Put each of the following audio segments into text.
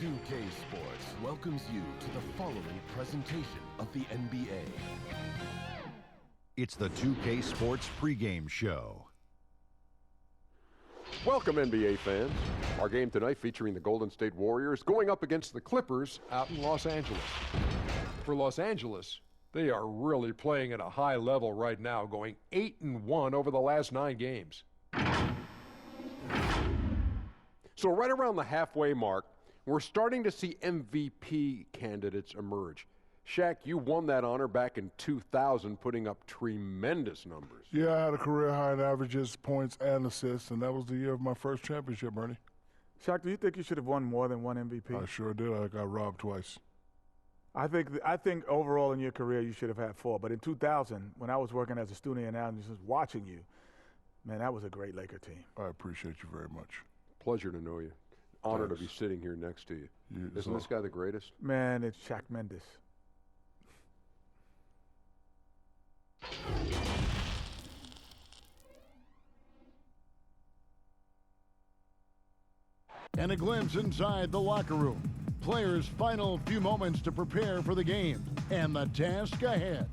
2K Sports welcomes you to the following presentation of the NBA. It's the 2K Sports pregame show. Welcome, NBA fans. Our game tonight featuring the Golden State Warriors going up against the Clippers out in Los Angeles. For Los Angeles, they are really playing at a high level right now, going 8-1 over the last 9 games. So right around the halfway mark, we're starting to see MVP candidates emerge. Shaq, you won that honor back in 2000, putting up tremendous numbers. Yeah, I had a career high in averages, points, and assists, and that was the year of my first championship, Bernie. Shaq, do you think you should have won more than one MVP? I sure did. I got robbed twice. I think overall in your career you should have had 4. But in 2000, when I was working as a student analyst watching you, man, that was a great Laker team. I appreciate you very much. Pleasure to know you. Honor Thanks. to be sitting here next to you. Isn't so- this guy the greatest? Man, it's Shaq Mendes. And a glimpse inside the locker room. Players' final few moments to prepare for the game and the task ahead.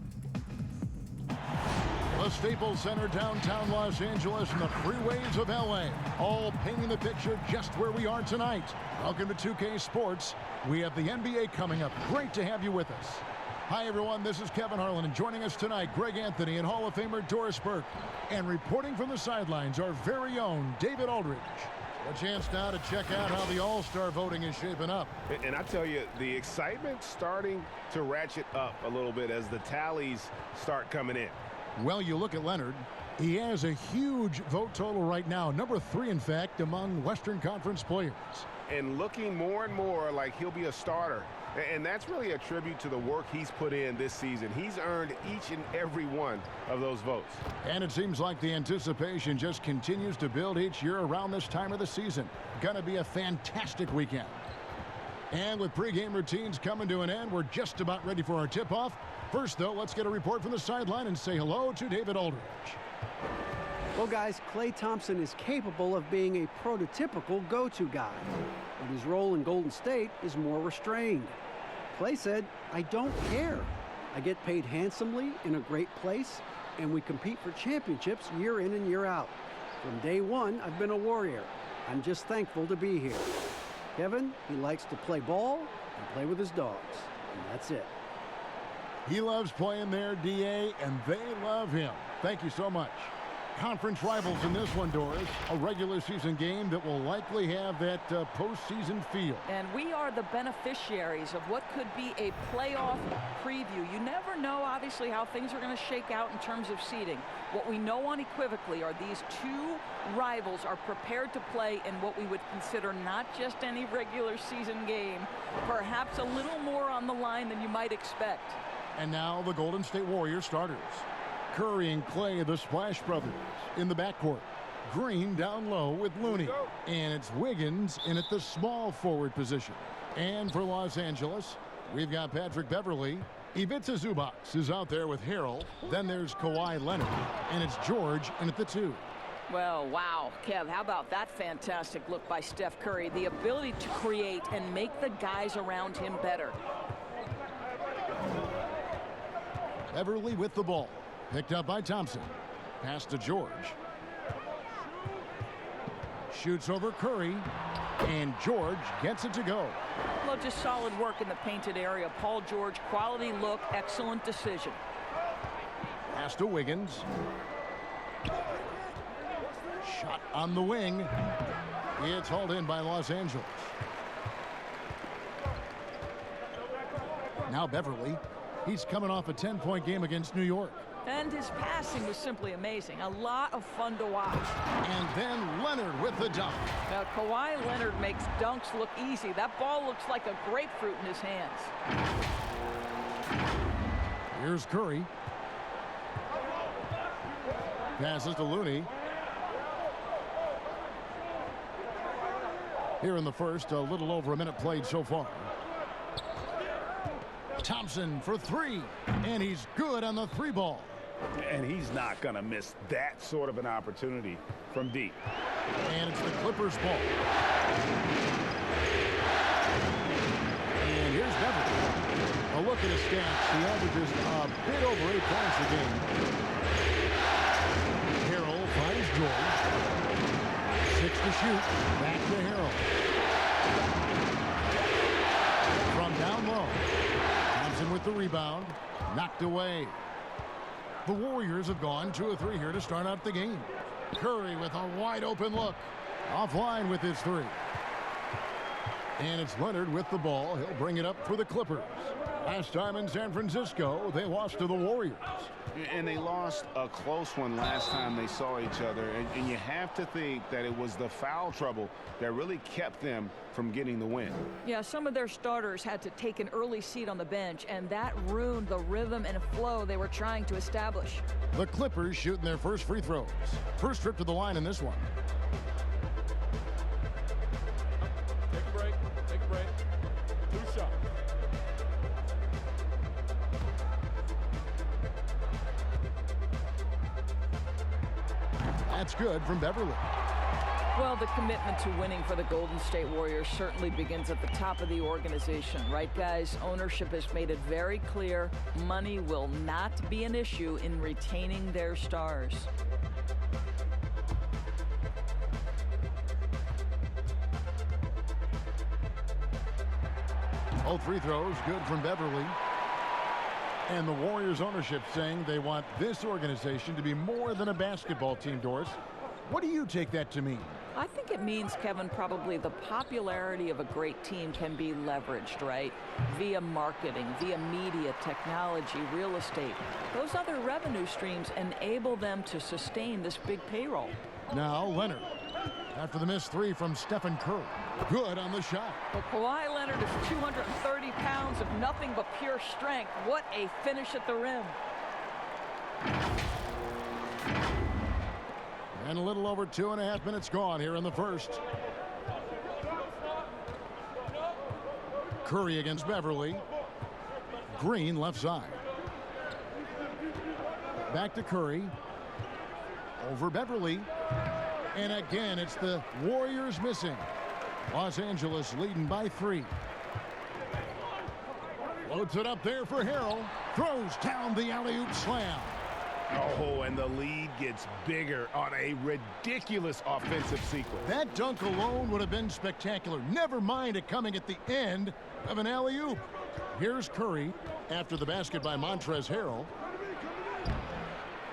The Staples Center, downtown Los Angeles, and the freeways of LA, all painting the picture just where we are tonight. Welcome to 2K Sports. We have the NBA coming up. Great to have you with us. Hi, everyone. This is Kevin Harlan, and joining us tonight, Greg Anthony and Hall of Famer Doris Burke. And reporting from the sidelines, our very own David Aldridge. A chance now to check out how the All-Star voting is shaping up. And I tell you, the excitement's starting to ratchet up a little bit as the tallies start coming in. Well, you look at Leonard. He has a huge vote total right now. Number 3, in fact, among Western Conference players. And looking more and more like he'll be a starter. And that's really a tribute to the work he's put in this season. He's earned each and every one of those votes. And it seems like the anticipation just continues to build each year around this time of the season. Gonna be a fantastic weekend. And with pregame routines coming to an end, we're just about ready for our tip-off. First, though, let's get a report from the sideline and say hello to David Aldridge. Well, guys, Klay Thompson is capable of being a prototypical go-to guy, but his role in Golden State is more restrained. Klay said, "I don't care. I get paid handsomely in a great place, and we compete for championships year in and year out. From day one, I've been a Warrior. I'm just thankful to be here." Kevin, he likes to play ball and play with his dogs, and that's it. He loves playing there, DA, and they love him. Thank you so much. Conference rivals in this one, Doris. A regular season game that will likely have that postseason feel. And we are the beneficiaries of what could be a playoff preview. You never know, obviously, how things are going to shake out in terms of seeding. What we know unequivocally are these two rivals are prepared to play in what we would consider not just any regular season game, perhaps a little more on the line than you might expect. And now the Golden State Warriors starters. Curry and Klay, the Splash Brothers, in the backcourt. Green down low with Looney. And it's Wiggins in at the small forward position. And for Los Angeles, we've got Patrick Beverley. Ivica Zubac is out there with Harrell. Then there's Kawhi Leonard. And it's George in at the 2. Well, wow, Kev, how about that fantastic look by Steph Curry? The ability to create and make the guys around him better. Beverley with the ball. Picked up by Thompson. Pass to George. Shoots over Curry. And George gets it to go. Well, just solid work in the painted area. Paul George, quality look, excellent decision. Pass to Wiggins. Shot on the wing. It's hauled in by Los Angeles. Now Beverley. He's coming off a 10-point game against New York. And his passing was simply amazing. A lot of fun to watch. And then Leonard with the dunk. Now, Kawhi Leonard makes dunks look easy. That ball looks like a grapefruit in his hands. Here's Curry. Passes to Looney. Here in the first, a little over a minute played so far. Thompson for 3, and he's good on the 3 ball. And he's not going to miss that sort of an opportunity from deep. And it's the Clippers' ball. stats. He averages a bit over 8 points a game. Harrell finds George. 6 to shoot. Back to Harrell. From down low. Thompson with the rebound. Knocked away. The Warriors have gone 2 of 3 here to start out the game. Curry with a wide open look. Offline with his 3. And it's Leonard with the ball. He'll bring it up for the Clippers. Last time in San Francisco, they lost to the Warriors. And they lost a close one last time they saw each other. And you have to think that it was the foul trouble that really kept them from getting the win. Yeah, some of their starters had to take an early seat on the bench, and that ruined the rhythm and flow they were trying to establish. The Clippers shooting their first free throws. First trip to the line in this one. Take a break. Take a break. 2 shots. That's good from Beverly. Well, the commitment to winning for the Golden State Warriors certainly begins at the top of the organization, right, guys? Ownership has made it very clear money will not be an issue in retaining their stars. Both free throws good from Beverly. And the Warriors ownership saying they want this organization to be more than a basketball team, Doris. What do you take that to mean? I think it means, Kevin, probably the popularity of a great team can be leveraged, right? Via marketing, via media, technology, real estate. Those other revenue streams enable them to sustain this big payroll. Now Leonard. After the missed 3 from Stephen Curry. Good on the shot. Well, Kawhi Leonard is 230 pounds of nothing but pure strength. What a finish at the rim. And a little over 2.5 minutes gone here in the first. Curry against Beverly. Green left side. Back to Curry. Over Beverly. And again, it's the Warriors missing. Los Angeles leading by 3. Floats it up there for Harrell. Throws down the alley-oop slam. Oh, and the lead gets bigger on a ridiculous offensive sequence. That dunk alone would have been spectacular. Never mind it coming at the end of an alley-oop. Here's Curry after the basket by Montrezl Harrell.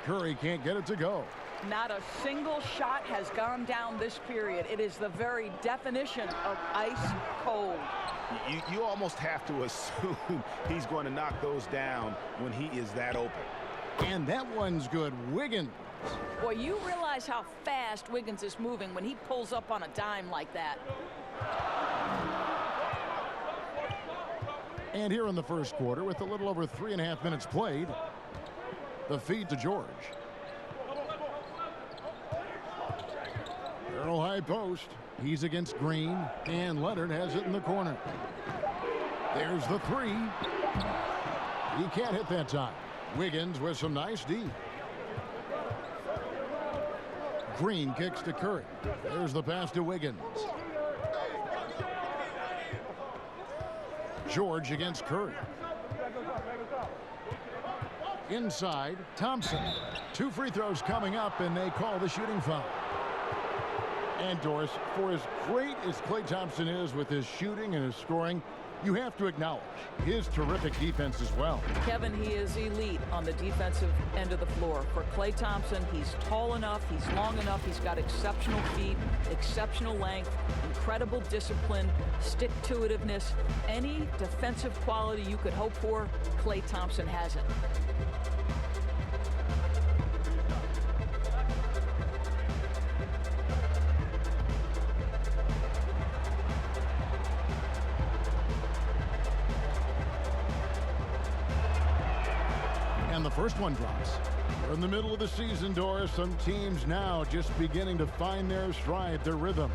Curry can't get it to go. Not a single shot has gone down this period. It is the very definition of ice cold. You almost have to assume he's going to knock those down when he is that open. And that one's good. Wiggins. Boy, you realize how fast Wiggins is moving when he pulls up on a dime like that. And here in the first quarter, with a little over 3.5 minutes played, the feed to George. Earl high post. He's against Green, and Leonard has it in the corner. There's the 3. He can't hit that time. Wiggins with some nice D. Green kicks to Curry. There's the pass to Wiggins. George against Curry. Inside, Thompson. 2 free throws coming up, and they call the shooting foul. And Doris, for as great as Klay Thompson is with his shooting and his scoring, you have to acknowledge his terrific defense as well. Kevin, he is elite on the defensive end of the floor. For Klay Thompson, he's tall enough, he's long enough, he's got exceptional feet, exceptional length, incredible discipline, stick-to-itiveness. Any defensive quality you could hope for, Klay Thompson has it. And the first one drops. We're in the middle of the season, Doris. Some teams now just beginning to find their stride, their rhythm.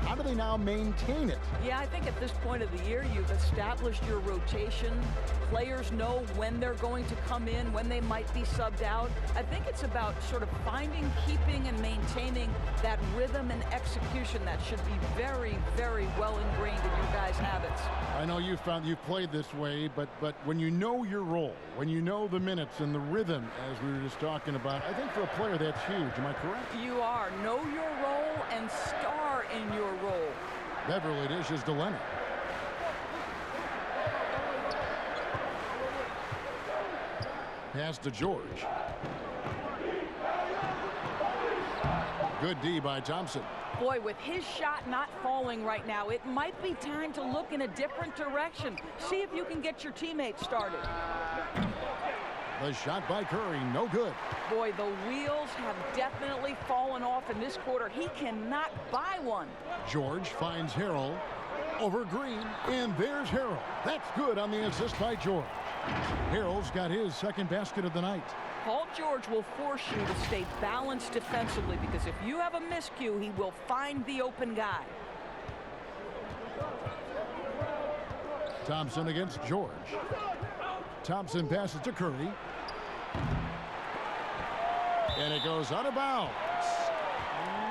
How do they now maintain it? Yeah, I think at this point of the year, you've established your rotation. Players know when they're going to come in, when they might be subbed out. I think it's about sort of finding, keeping, and maintaining that rhythm and execution that should be very, very well ingrained in your guys' habits. I know you've played this way, but when you know your role, when you know the minutes and the rhythm, as we were just talking about, I think for a player that's huge. Am I correct? You are. Know your role and star in your role. Beverly dishes to Leonard. Pass to George. Good D by Thompson. Boy, with his shot not falling right now, it might be time to look in a different direction. See if you can get your teammates started. The shot by Curry, no good. Boy, the wheels have definitely fallen off in this quarter. He cannot buy one. George finds Harrell over Green, and there's Harrell. That's good on the assist by George. Harrell's got his second basket of the night. Paul George will force you to stay balanced defensively, because if you have a miscue, he will find the open guy. Thompson against George. Thompson passes to Curry. And it goes out of bounds.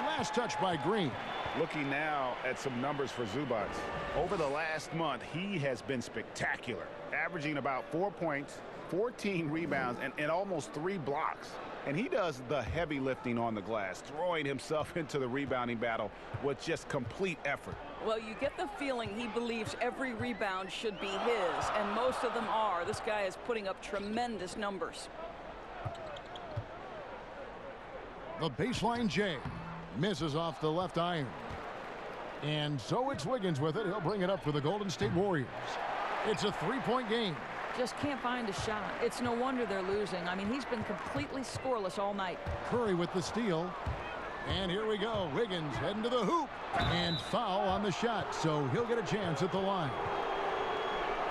Last touch by Green. Looking now at some numbers for Zubac. Over the last month, he has been spectacular, averaging about 4 points, 14 rebounds, and almost 3 blocks. And he does the heavy lifting on the glass, throwing himself into the rebounding battle with just complete effort. Well, you get the feeling he believes every rebound should be his, and most of them are. This guy is putting up tremendous numbers. The baseline J misses off the left iron. And so it's Wiggins with it. He'll bring it up for the Golden State Warriors. It's a 3-point game. Just can't find a shot. It's no wonder they're losing. I mean, he's been completely scoreless all night. Curry with the steal. And here we go. Wiggins heading to the hoop. And foul on the shot, so he'll get a chance at the line.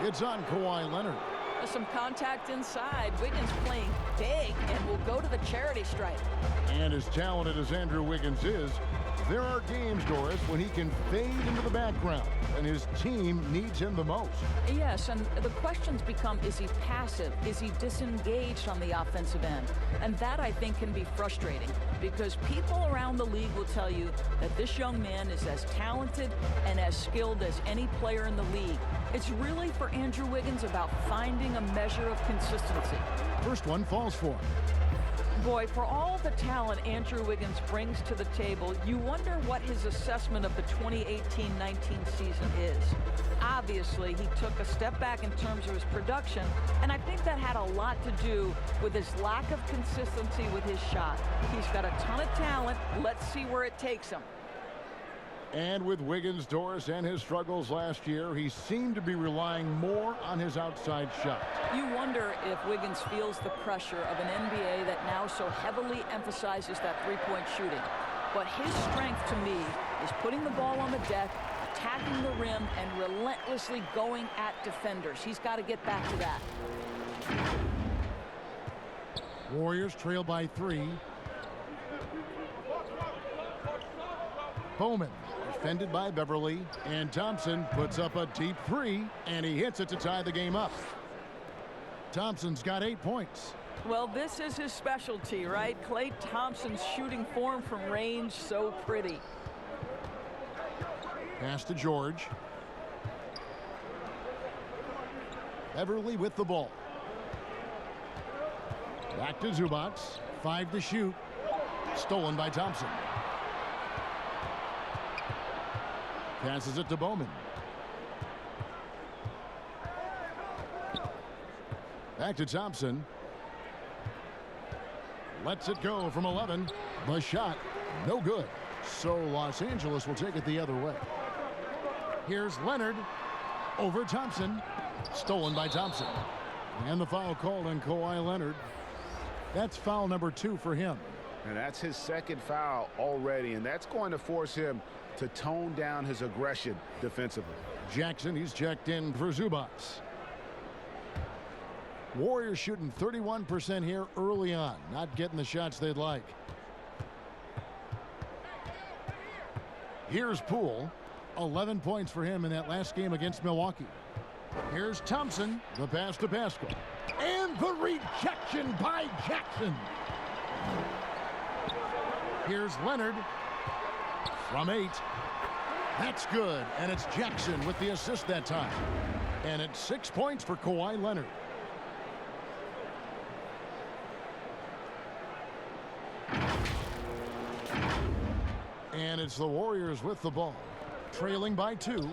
It's on Kawhi Leonard. There's some contact inside. Wiggins playing big and will go to the charity stripe. And as talented as Andrew Wiggins is, there are games, Doris, when he can fade into the background, and his team needs him the most. Yes, and the questions become, is he passive? Is he disengaged on the offensive end? And that, I think, can be frustrating, because people around the league will tell you that this young man is as talented and as skilled as any player in the league. It's really, for Andrew Wiggins, about finding a measure of consistency. First one falls for him. Boy, for all the talent Andrew Wiggins brings to the table, you wonder what his assessment of the 2018-19 season is. Obviously, he took a step back in terms of his production, and I think that had a lot to do with his lack of consistency with his shot. He's got a ton of talent. Let's see where it takes him. And with Wiggins, Doris, and his struggles last year, he seemed to be relying more on his outside shot. You wonder if Wiggins feels the pressure of an NBA that now so heavily emphasizes that three-point shooting. But his strength, to me, is putting the ball on the deck, attacking the rim, and relentlessly going at defenders. He's got to get back to that. Warriors trail by 3. Bowman defended by Beverly, and Thompson puts up a deep 3, and he hits it to tie the game up. Thompson's got 8 points. Well, this is his specialty, right? Klay Thompson's shooting form from range, so pretty. Pass to George. Beverly with the ball. Back to Zubac. 5 to shoot. Stolen by Thompson. Passes it to Bowman. Back to Thompson. Lets it go from 11. The shot, no good. So Los Angeles will take it the other way. Here's Leonard over Thompson. Stolen by Thompson. And the foul called on Kawhi Leonard. That's foul number 2 for him. And that's his second foul already, and that's going to force him to tone down his aggression defensively. Jackson, he's checked in for Zubac. Warriors shooting 31% here early on, not getting the shots they'd like. Here's Poole, 11 points for him in that last game against Milwaukee. Here's Thompson, the pass to Pascal. And the rejection by Jackson. Here's Leonard from 8. That's good, and it's Jackson with the assist that time. And it's 6 points for Kawhi Leonard. And it's the Warriors with the ball, trailing by 2.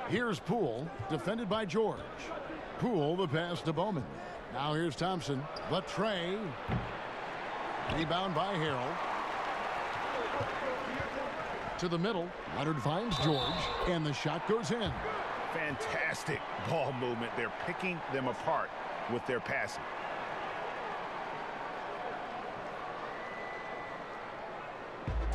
Here's Poole, defended by George. Poole, the pass to Bowman. Now here's Thompson, but Trey. Rebound by Harrell. To the middle, Leonard finds George, and the shot goes in. Fantastic ball movement. They're picking them apart with their passing.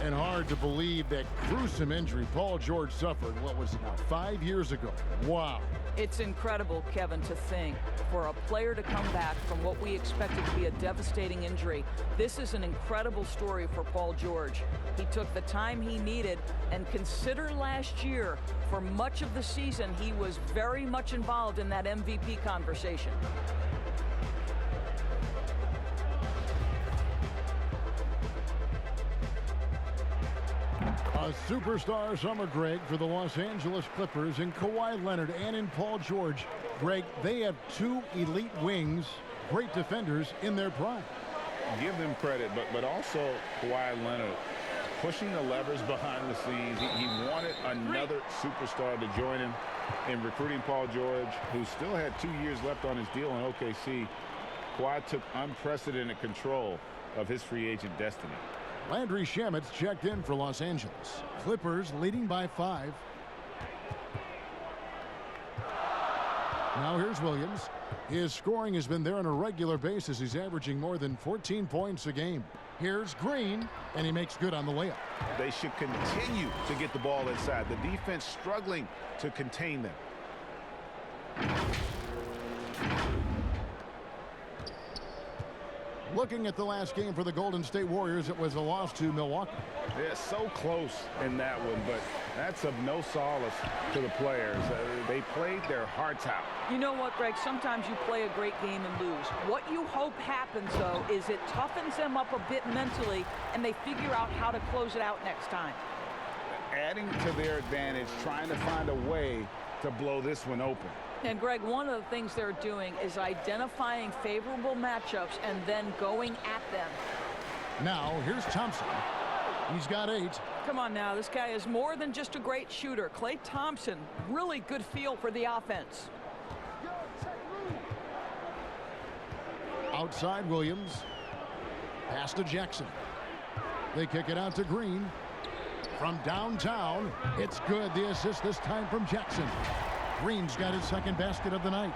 And hard to believe that gruesome injury Paul George suffered, what was it now, 5 years ago. Wow. It's incredible, Kevin, to think for a player to come back from what we expected to be a devastating injury. This is an incredible story for Paul George. He took the time he needed, and consider last year, for much of the season, he was very much involved in that MVP conversation. A superstar summer, Greg, for the Los Angeles Clippers in Kawhi Leonard and in Paul George. Greg, they have 2 elite wings, great defenders in their prime. Give them credit, but also Kawhi Leonard pushing the levers behind the scenes. He wanted another superstar to join him in recruiting Paul George, who still had 2 years left on his deal in OKC. Kawhi took unprecedented control of his free agent destiny. Landry Shamet's checked in for Los Angeles. Clippers leading by 5. Now here's Williams. His scoring has been there on a regular basis. He's averaging more than 14 points a game. Here's Green, and he makes good on the layup. They should continue to get the ball inside. The defense struggling to contain them. Looking at the last game for the Golden State Warriors, it was a loss to Milwaukee. They're so close in that one, but that's of no solace to the players. They played their hearts out. You know what, Greg? Sometimes you play a great game and lose. What you hope happens, though, is it toughens them up a bit mentally, and they figure out how to close it out next time. Adding to their advantage, trying to find a way to blow this one open. And, Greg, one of the things they're doing is identifying favorable matchups and then going at them. Now, here's Thompson. He's got 8. Come on now, this guy is more than just a great shooter. Klay Thompson, really good feel for the offense. Outside Williams. Pass to Jackson. They kick it out to Green. From downtown, it's good. The assist this time from Jackson. Green's got his second basket of the night.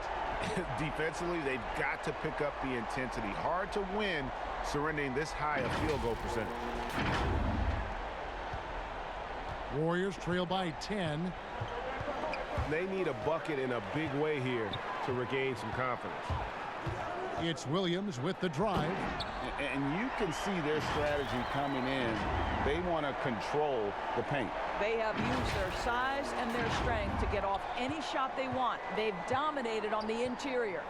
Defensively, they've got to pick up the intensity. Hard to win surrendering this high a field goal percentage. Warriors trail by 10. They need a bucket in a big way here to regain some confidence. It's Williams with the drive. And you can see their strategy coming in. They want to control the paint. They have used their size and their strength to get off any shot they want. They've dominated on the interior.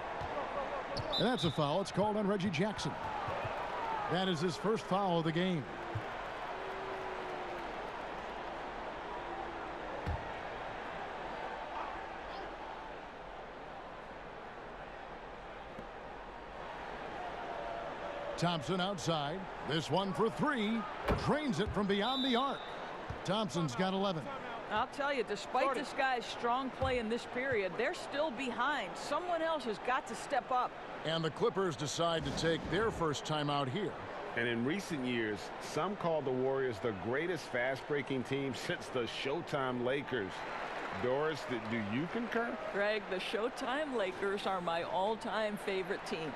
And that's a foul. It's called on Reggie Jackson. That is his first foul of the game. Thompson outside. This one for 3. Drains it from beyond the arc. Thompson's got 11. I'll tell you, despite this guy's strong play in this period, they're still behind. Someone else has got to step up. And the Clippers decide to take their first timeout here. And in recent years, some called the Warriors the greatest fast-breaking team since the Showtime Lakers. Doris, do you concur? Greg, the Showtime Lakers are my all-time favorite team.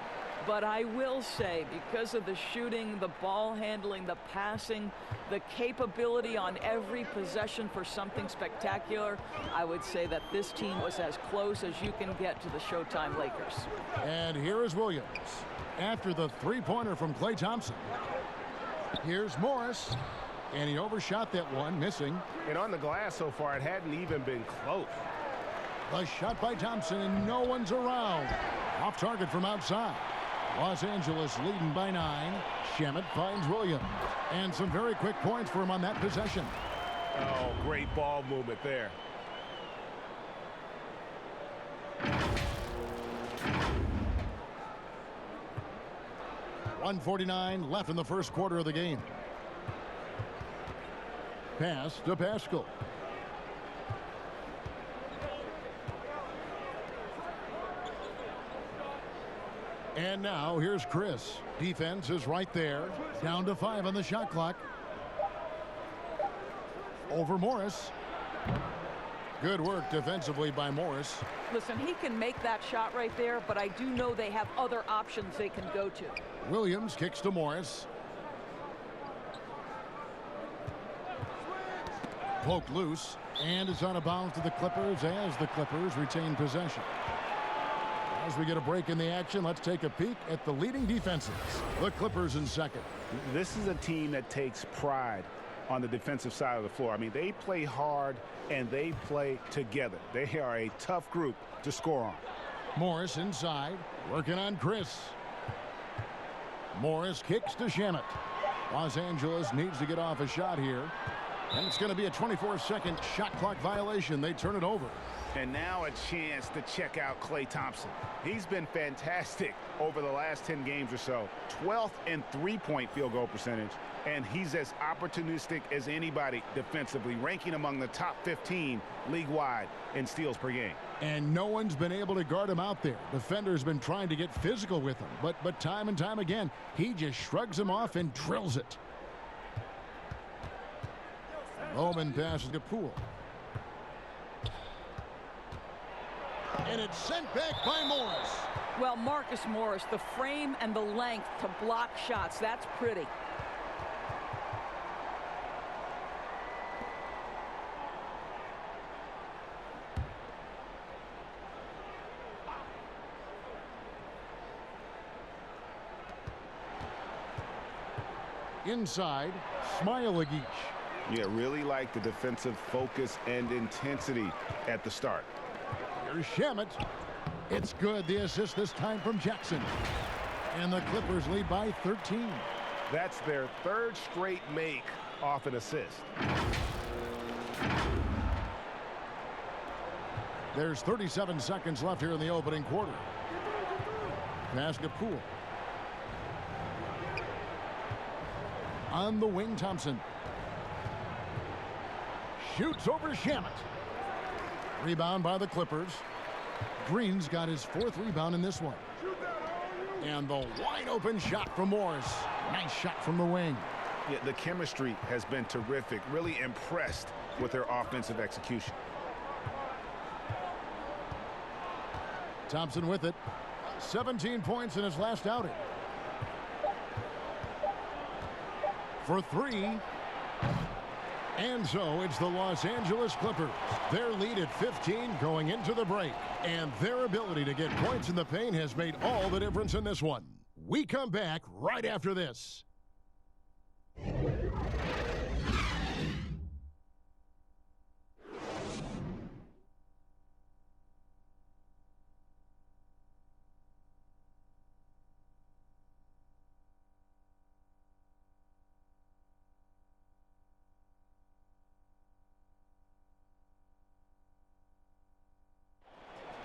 But I will say, because of the shooting, the ball handling, the passing, the capability on every possession for something spectacular, I would say that this team was as close as you can get to the Showtime Lakers. And here is Williams after the three-pointer from Klay Thompson. Here's Morris, and he overshot that one, missing. And on the glass so far, it hadn't even been close. The shot by Thompson, and no one's around. Off target from outside. Los Angeles leading by 9. Shamet finds Williams. And some very quick points for him on that possession. Oh, great ball movement there. .149 left in the first quarter of the game. Pass to Pascal. And now here's Chris. Defense is right there. Down to 5 on the shot clock. Over Morris. Good work defensively by Morris. Listen, he can make that shot right there, but I do know they have other options they can go to. Williams kicks to Morris. Poked loose, and it's out of bounds to the Clippers as the Clippers retain possession. As we get a break in the action, let's take a peek at the leading defenses. The Clippers in second. This is a team that takes pride on the defensive side of the floor. I mean, they play hard and they play together. They are a tough group to score on. Morris inside, working on Chris. Morris kicks to Shamet. Los Angeles needs to get off a shot here. And it's going to be a 24-second shot clock violation. They turn it over. And now a chance to check out Klay Thompson. He's been fantastic over the last 10 games or so. 12th in three-point field goal percentage. And he's as opportunistic as anybody defensively, ranking among the top 15 league-wide in steals per game. And no one's been able to guard him out there. Defender's been trying to get physical with him. But time and time again, he just shrugs him off and drills it. Bowman passes to Poole. And it's sent back by Morris. Well, Marcus Morris, the frame and the length to block shots, that's pretty. Inside, Smailagic. Yeah, really like the defensive focus and intensity at the start. Here's Shamet. It's good. The assist this time from Jackson. And the Clippers lead by 13. That's their third straight make off an assist. There's 37 seconds left here in the opening quarter. Pass to Poole. On the wing, Thompson. Shoots over Shamet. Rebound by the Clippers. Green's got his 4th rebound in this one. And the wide open shot from Morris. Nice shot from the wing. Yeah, the chemistry has been terrific. Really impressed with their offensive execution. Thompson with it. 17 points in his last outing. For 3. And so it's the Los Angeles Clippers. Their lead at 15 going into the break. And their ability to get points in the paint has made all the difference in this one. We come back right after this.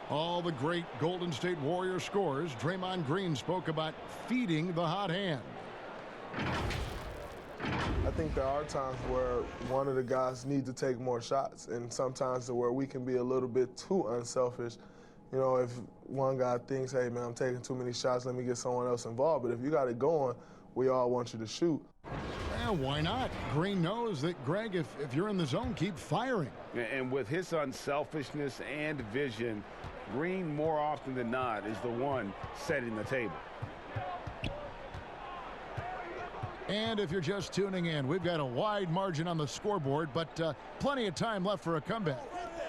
All the great Golden State Warriors scores. Draymond Green spoke about feeding the hot hand. I think there are times where one of the guys needs to take more shots, and sometimes where we can be a little bit too unselfish. You know, if one guy thinks, hey, man, I'm taking too many shots, let me get someone else involved. But if you got it going, we all want you to shoot. Yeah, why not? Green knows that, Greg, if you're in the zone, keep firing. And with his unselfishness and vision, Green, more often than not, is the one setting the table. And if you're just tuning in, we've got a wide margin on the scoreboard, but plenty of time left for a comeback.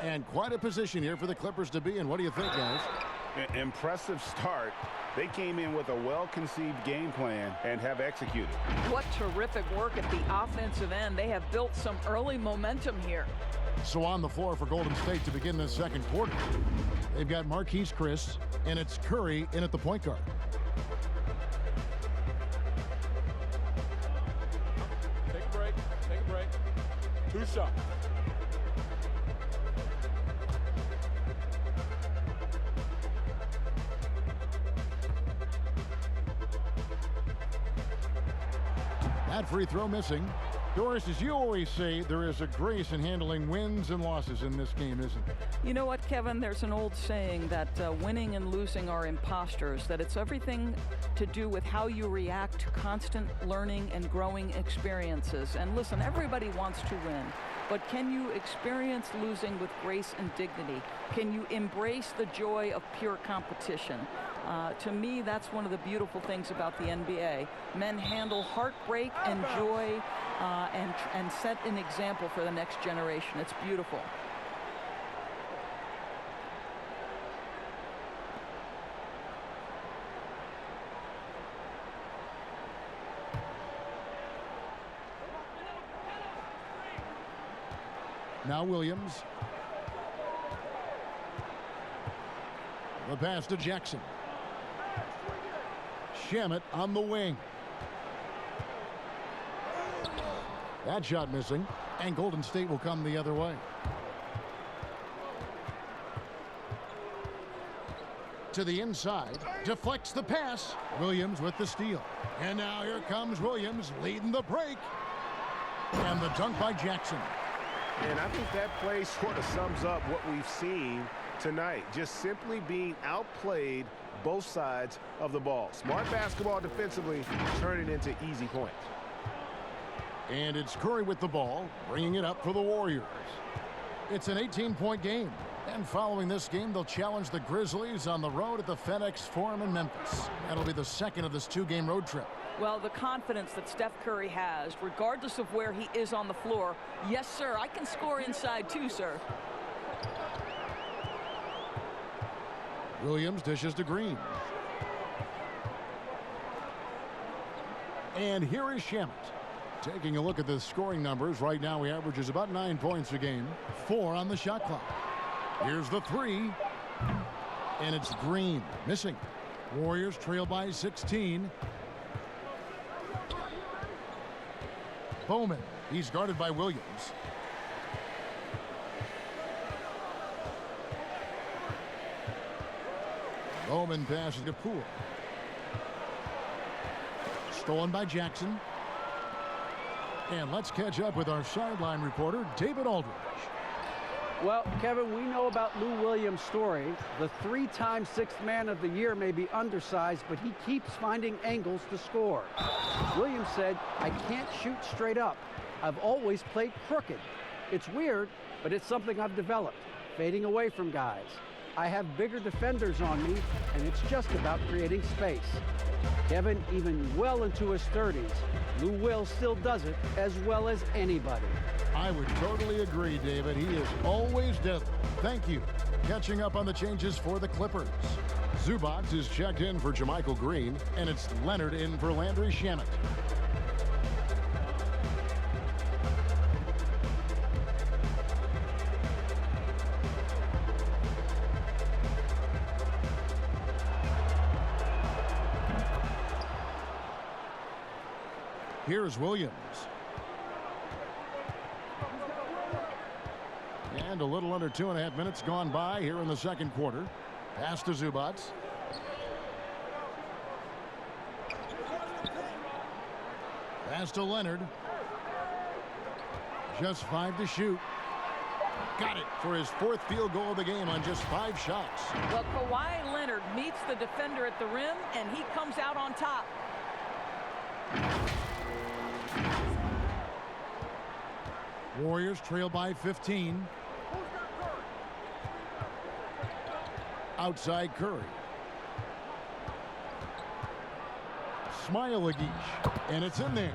And quite a position here for the Clippers to be in. What do you think, guys? Impressive start. They came in with a well-conceived game plan and have executed. What terrific work at the offensive end. They have built some early momentum here. So on the floor for Golden State to begin this second quarter, they've got Marquise Chris, and it's Curry in at the point guard. Do something. That free throw missing. Doris, as you always say, there is a grace in handling wins and losses in this game, isn't there? You know what, Kevin? There's an old saying that winning and losing are imposters, that it's everything to do with how you react to constant learning and growing experiences. And listen, everybody wants to win, but can you experience losing with grace and dignity? Can you embrace the joy of pure competition? To me, that's one of the beautiful things about the NBA. Men handle heartbreak and joy and set an example for the next generation. It's beautiful. Now Williams. The pass to Jackson. Shamet on the wing. That shot missing, and Golden State will come the other way. To the inside, deflects the pass. Williams with the steal. And now here comes Williams leading the break. And the dunk by Jackson. And I think that play sort of sums up what we've seen tonight. Just simply being outplayed both sides of the ball. Smart basketball defensively, turning into easy points. And it's Curry with the ball, bringing it up for the Warriors. It's an 18-point game. And following this game, they'll challenge the Grizzlies on the road at the FedEx Forum in Memphis. That'll be the second of this two-game road trip. Well, the confidence that Steph Curry has, regardless of where he is on the floor, yes, sir, I can score inside too, sir. Williams dishes to Green. And here is Shamet. Taking a look at the scoring numbers, right now he averages about 9 points a game, 4 on the shot clock. Here's the three, and it's Green, missing. Warriors trail by 16. Bowman, he's guarded by Williams. Bowman passes to Poole. Stolen by Jackson. And let's catch up with our sideline reporter, David Aldridge. Well, Kevin, we know about Lou Williams' story. The 3-time Sixth Man of the Year may be undersized, but he keeps finding angles to score. Williams said, "I can't shoot straight up. I've always played crooked. It's weird, but it's something I've developed, fading away from guys. I have bigger defenders on me, and it's just about creating space." Kevin, even well into his 30s, Lou Will still does it as well as anybody. I would totally agree, David. He is always deadly. Thank you. Catching up on the changes for the Clippers. Zubac is checked in for Jermichael Green, and it's Leonard in for Landry Shamet. Here's Williams. And a little under 2.5 minutes gone by here in the second quarter. Pass to Zubac. Pass to Leonard. Just 5 to shoot. Got it for his 4th field goal of the game on just 5 shots. Well, Kawhi Leonard meets the defender at the rim, and he comes out on top. Warriors trail by 15. Outside Curry. Smile-a-geesh, and it's in there.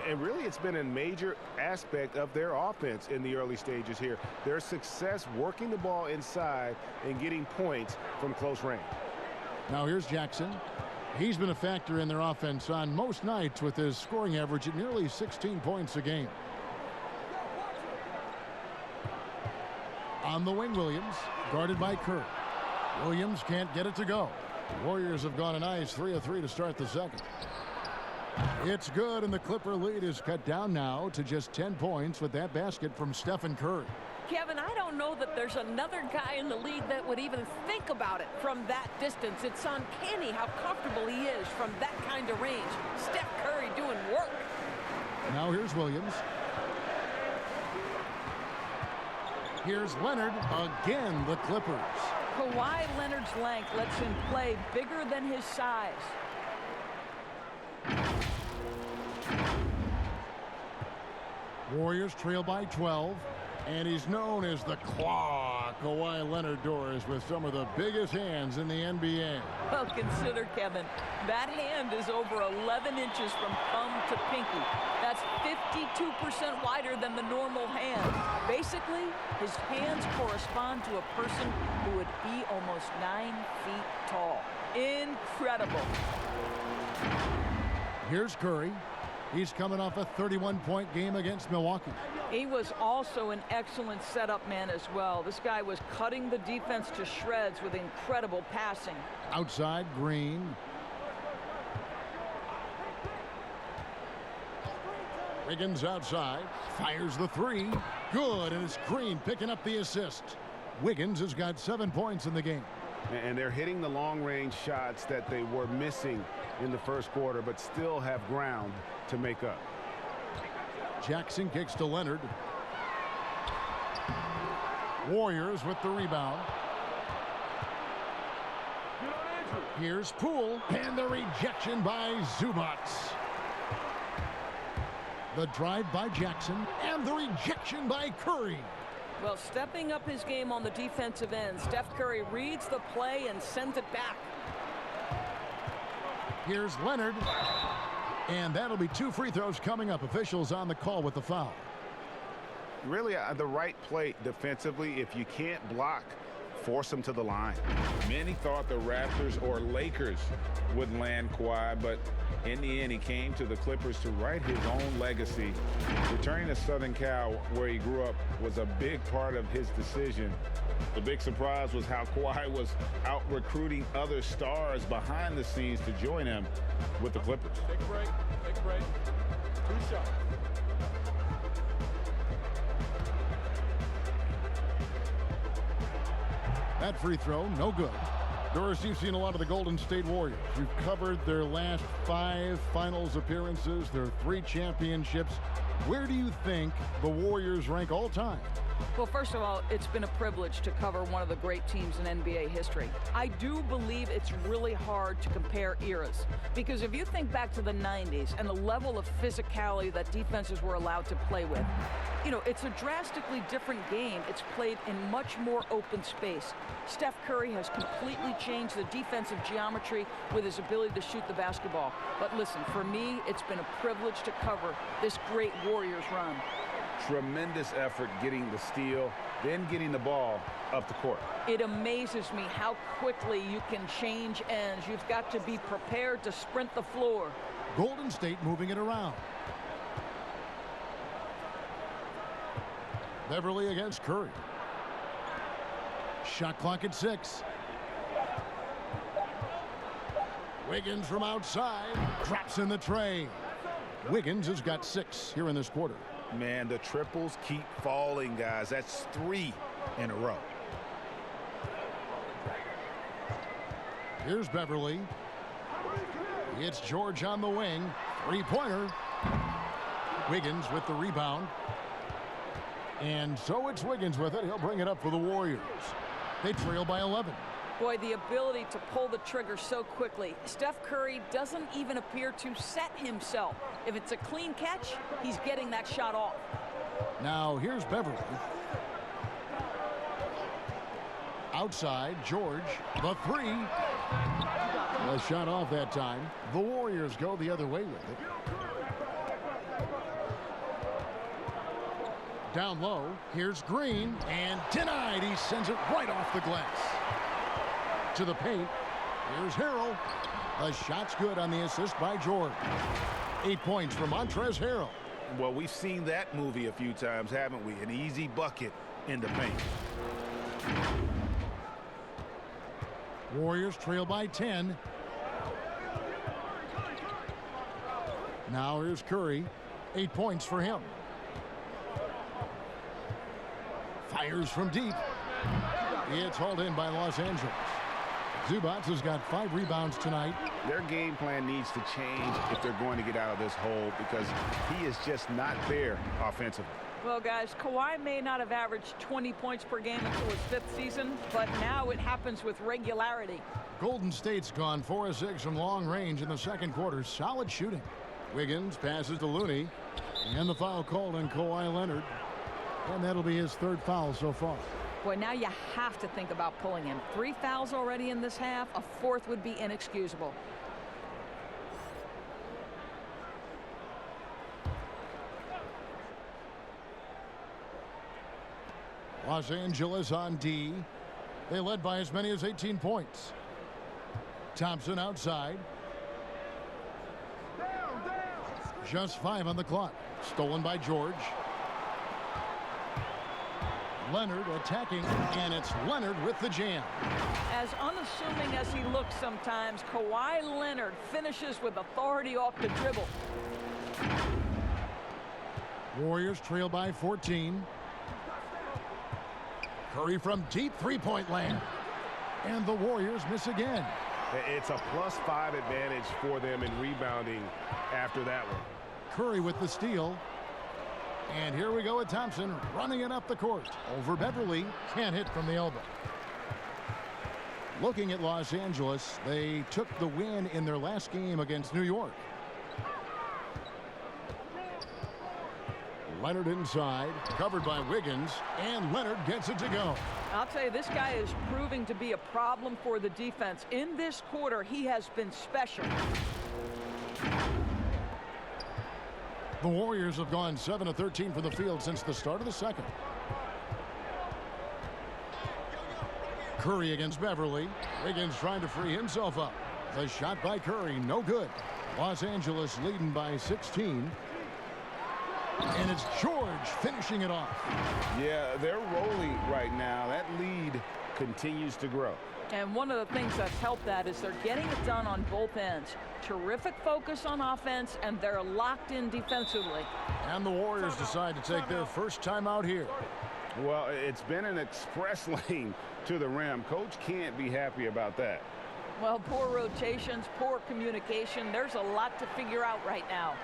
And really, it's been a major aspect of their offense in the early stages here. Their success working the ball inside and getting points from close range. Now here's Jackson. He's been a factor in their offense on most nights with his scoring average at nearly 16 points a game. On the wing, Williams, guarded by Curry. Williams can't get it to go. Warriors have gone a nice 3 of 3 to start the second. It's good, and the Clipper lead is cut down now to just 10 points with that basket from Stephen Curry. Kevin, I don't know that there's another guy in the league that would even think about it from that distance. It's uncanny how comfortable he is from that kind of range. Steph Curry doing work. Now here's Williams. Here's Leonard. Again, the Clippers. Kawhi Leonard's length lets him play bigger than his size. Warriors trail by 12, and he's known as the Claw. Kawhi Leonard doors with some of the biggest hands in the NBA. Well, consider, Kevin, that hand is over 11 inches from thumb to pinky. That's 52% wider than the normal hand. Basically, his hands correspond to a person who would be almost 9 feet tall. Incredible. Here's Curry. He's coming off a 31-point game against Milwaukee. He was also an excellent setup man as well. This guy was cutting the defense to shreds with incredible passing. Outside, Green. Wiggins outside, fires the three. Good, and it's Green picking up the assist. Wiggins has got 7 points in the game. And they're hitting the long-range shots that they were missing in the first quarter, but still have ground to make up. Jackson kicks to Leonard. Warriors with the rebound. Here's Poole, and the rejection by Zubac. The drive by Jackson, and the rejection by Curry. Well, stepping up his game on the defensive end, Steph Curry reads the play and sends it back. Here's Leonard. And that'll be 2 free throws coming up. Officials on the call with the foul. Really, the right play defensively. If you can't block, force them to the line. Many thought the Raptors or Lakers would land Kawhi, but in the end, he came to the Clippers to write his own legacy. Returning to Southern Cal, where he grew up, was a big part of his decision. The big surprise was how Kawhi was out recruiting other stars behind the scenes to join him with the Clippers. Take a break. Take a break. 2 shots. That free throw, no good. Doris, you've seen a lot of the Golden State Warriors. You've covered their last 5 finals appearances, their 3 championships. Where do you think the Warriors rank all time? Well, first of all, it's been a privilege to cover one of the great teams in NBA history. I do believe it's really hard to compare eras, because if you think back to the 90s and the level of physicality that defenses were allowed to play with, you know, it's a drastically different game. It's played in much more open space. Steph Curry has completely changed the defensive geometry with his ability to shoot the basketball. But listen, for me, it's been a privilege to cover this great Warriors run. Tremendous effort getting the steal, then getting the ball up the court. It amazes me how quickly you can change ends. You've got to be prepared to sprint the floor. Golden State moving it around. Beverly against Curry. Shot clock at 6. Wiggins from outside drops in the tray. Wiggins has got 6 here in this quarter. Man, the triples keep falling, guys. That's 3 in a row. Here's Beverly. It's George on the wing. 3-pointer. Wiggins with the rebound. And so it's Wiggins with it. He'll bring it up for the Warriors. They trail by 11. Boy, the ability to pull the trigger so quickly. Steph Curry doesn't even appear to set himself. If it's a clean catch, he's getting that shot off. Now here's Beverly. Outside, George, the 3. A shot off that time. The Warriors go the other way with it. Down low, here's Green, and denied. He sends it right off the glass. To the paint, here's Harrell. The shot's good on the assist by George. 8 points for Montrezl Harrell. Well, we've seen that movie a few times, haven't we? An easy bucket in the paint. Warriors trail by 10. Now here's Curry. 8 points for him. Fires from deep. It's hauled in by Los Angeles. Zubac has got 5 rebounds tonight. Their game plan needs to change if they're going to get out of this hole because he is just not there offensively. Well, guys, Kawhi may not have averaged 20 points per game until his 5th season, but now it happens with regularity. Golden State's gone 4 of 6 from long range in the second quarter. Solid shooting. Wiggins passes to Looney, and the foul called on Kawhi Leonard, and that'll be his 3rd foul so far. Boy, now you have to think about pulling him. 3 fouls already in this half. A 4th would be inexcusable. Los Angeles on D. They led by as many as 18 points. Thompson outside. Just 5 on the clock. Stolen by George. Leonard attacking, and it's Leonard with the jam. As unassuming as he looks sometimes, Kawhi Leonard finishes with authority off the dribble. Warriors trail by 14. Curry from deep 3-point land. And the Warriors miss again. It's a +5 advantage for them in rebounding after that one. Curry with the steal. And here we go with Thompson running it up the court. Over Beverly. Can't hit from the elbow. Looking at Los Angeles, they took the win in their last game against New York. Leonard inside, covered by Wiggins, and Leonard gets it to go. I'll tell you, this guy is proving to be a problem for the defense. In this quarter, he has been special. The Warriors have gone 7 of 13 from the field since the start of the second. Curry against Beverly. Wiggins trying to free himself up. The shot by Curry, no good. Los Angeles leading by 16. And it's George finishing it off. Yeah, they're rolling right now. That lead continues to grow. And one of the things that's helped that is they're getting it done on both ends. Terrific focus on offense, and they're locked in defensively. And the Warriors decide to take their first time out here. Well, it's been an express lane to the rim. Coach can't be happy about that. Well, poor rotations, poor communication. There's a lot to figure out right now.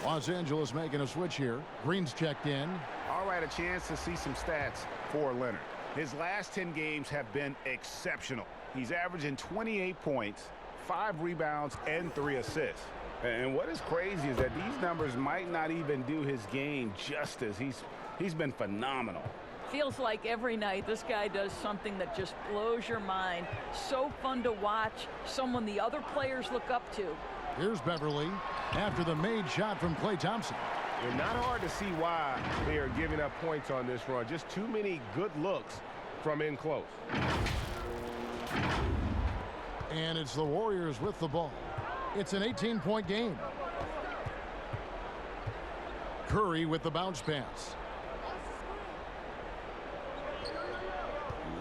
Los Angeles making a switch here. Green's checked in. All right, a chance to see some stats for Leonard. His last 10 games have been exceptional. He's averaging 28 points, 5 rebounds, and 3 assists. And what is crazy is that these numbers might not even do his game justice. He's been phenomenal. Feels like every night this guy does something that just blows your mind. So fun to watch, someone the other players look up to. Here's Beverly after the made shot from Klay Thompson. It's not hard to see why they are giving up points on this run. Just too many good looks from in close. And it's the Warriors with the ball. It's an 18-point game. Curry with the bounce pass.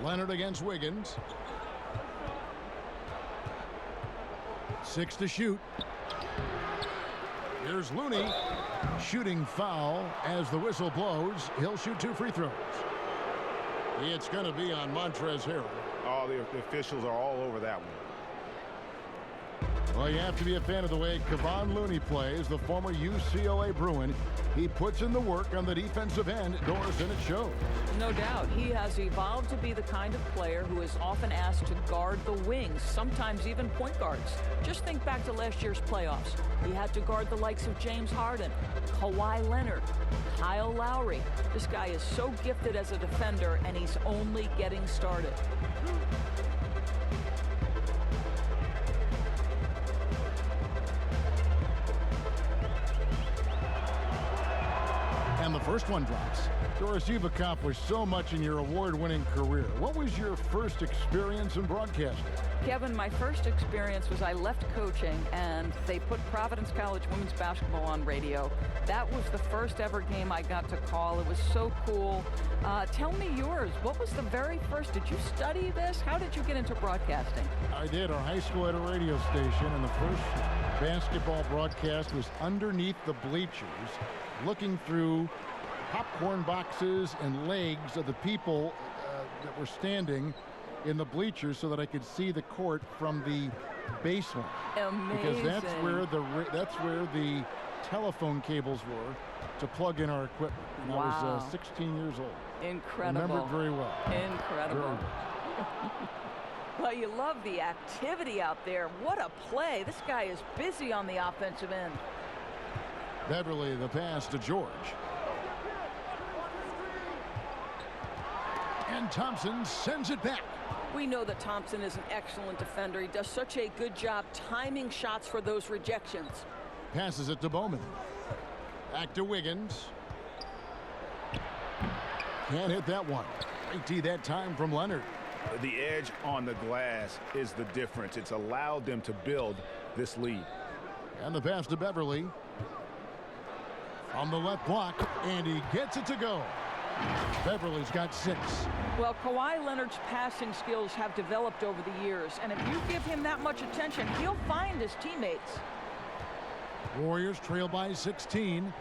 Leonard against Wiggins. 6 to shoot. Here's Looney. Shooting foul as the whistle blows. He'll shoot 2 free throws. It's going to be on Montrezl Harrell. Oh, the officials are all over that one. Well, you have to be a fan of the way Kevon Looney plays, the former UCLA Bruin. He puts in the work on the defensive end, Doris, and it shows. No doubt. He has evolved to be the kind of player who is often asked to guard the wings, sometimes even point guards. Just think back to last year's playoffs. He had to guard the likes of James Harden, Kawhi Leonard, Kyle Lowry. This guy is so gifted as a defender, and he's only getting started. And the first one drops. Doris, you've accomplished so much in your award-winning career. What was your first experience in broadcasting? Kevin, my first experience was I left coaching and they put Providence College women's basketball on radio. That was the first ever game I got to call. It was so cool. Tell me yours. What was the very first? Did you study this? How did you get into broadcasting? I did. Our high school had a radio station, and the first basketball broadcast was underneath the bleachers, looking through popcorn boxes and legs of the people that were standing in the bleachers so that I could see the court from the baseline. Amazing. Because that's where the telephone cables were to plug in our equipment. And I was 16 years old. Incredible. Remember it very well. Incredible. Very well. Well, you love the activity out there. What a play. This guy is busy on the offensive end. Beverly, the pass to George. And Thompson sends it back. We know that Thompson is an excellent defender. He does such a good job timing shots for those rejections. Passes it to Bowman. Back to Wiggins. Can't hit that one. Great D that time from Leonard. The edge on the glass is the difference. It's allowed them to build this lead. And the pass to Beverly. On the left block, and he gets it to go. Beverly's got 6. Well, Kawhi Leonard's passing skills have developed over the years, and if you give him that much attention, he'll find his teammates. Warriors trail by 16.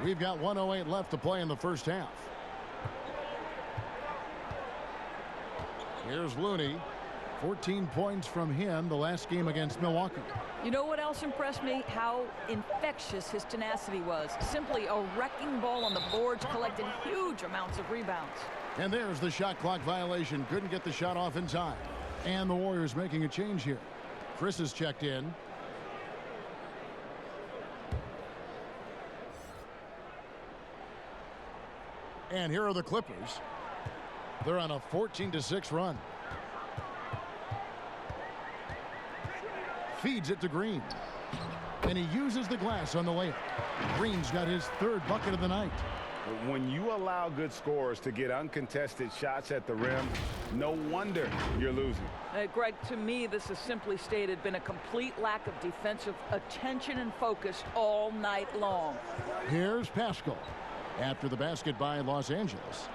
We've got 1:08 left to play in the first half. Here's Looney. 14 points from him the last game against Milwaukee. You know what else impressed me? How infectious his tenacity was. Simply a wrecking ball on the boards, collected huge amounts of rebounds. And there's the shot clock violation. Couldn't get the shot off in time. And the Warriors making a change here. Chris is checked in. And here are the Clippers. They're on a 14-6 run. Feeds it to Green. And he uses the glass on the layup. Green's got his 3rd bucket of the night. When you allow good scorers to get uncontested shots at the rim, no wonder you're losing. Greg, to me, this has simply stated been a complete lack of defensive attention and focus all night long. Here's Pascal. After the basket by Los Angeles.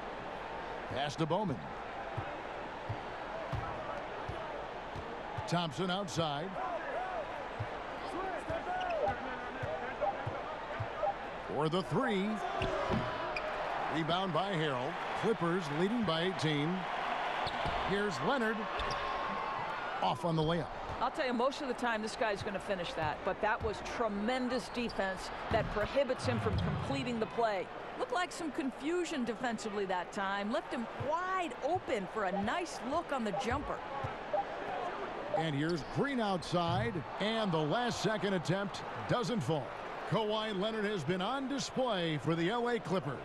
Pass to Bowman. Thompson outside. For the 3. Rebound by Harrell. Clippers leading by 18. Here's Leonard. Off on the layup. I'll tell you, most of the time this guy's going to finish that, but that was tremendous defense that prohibits him from completing the play. Looked like some confusion defensively that time. Left him wide open for a nice look on the jumper. And here's Green outside, and the last-second attempt doesn't fall. Kawhi Leonard has been on display for the LA Clippers.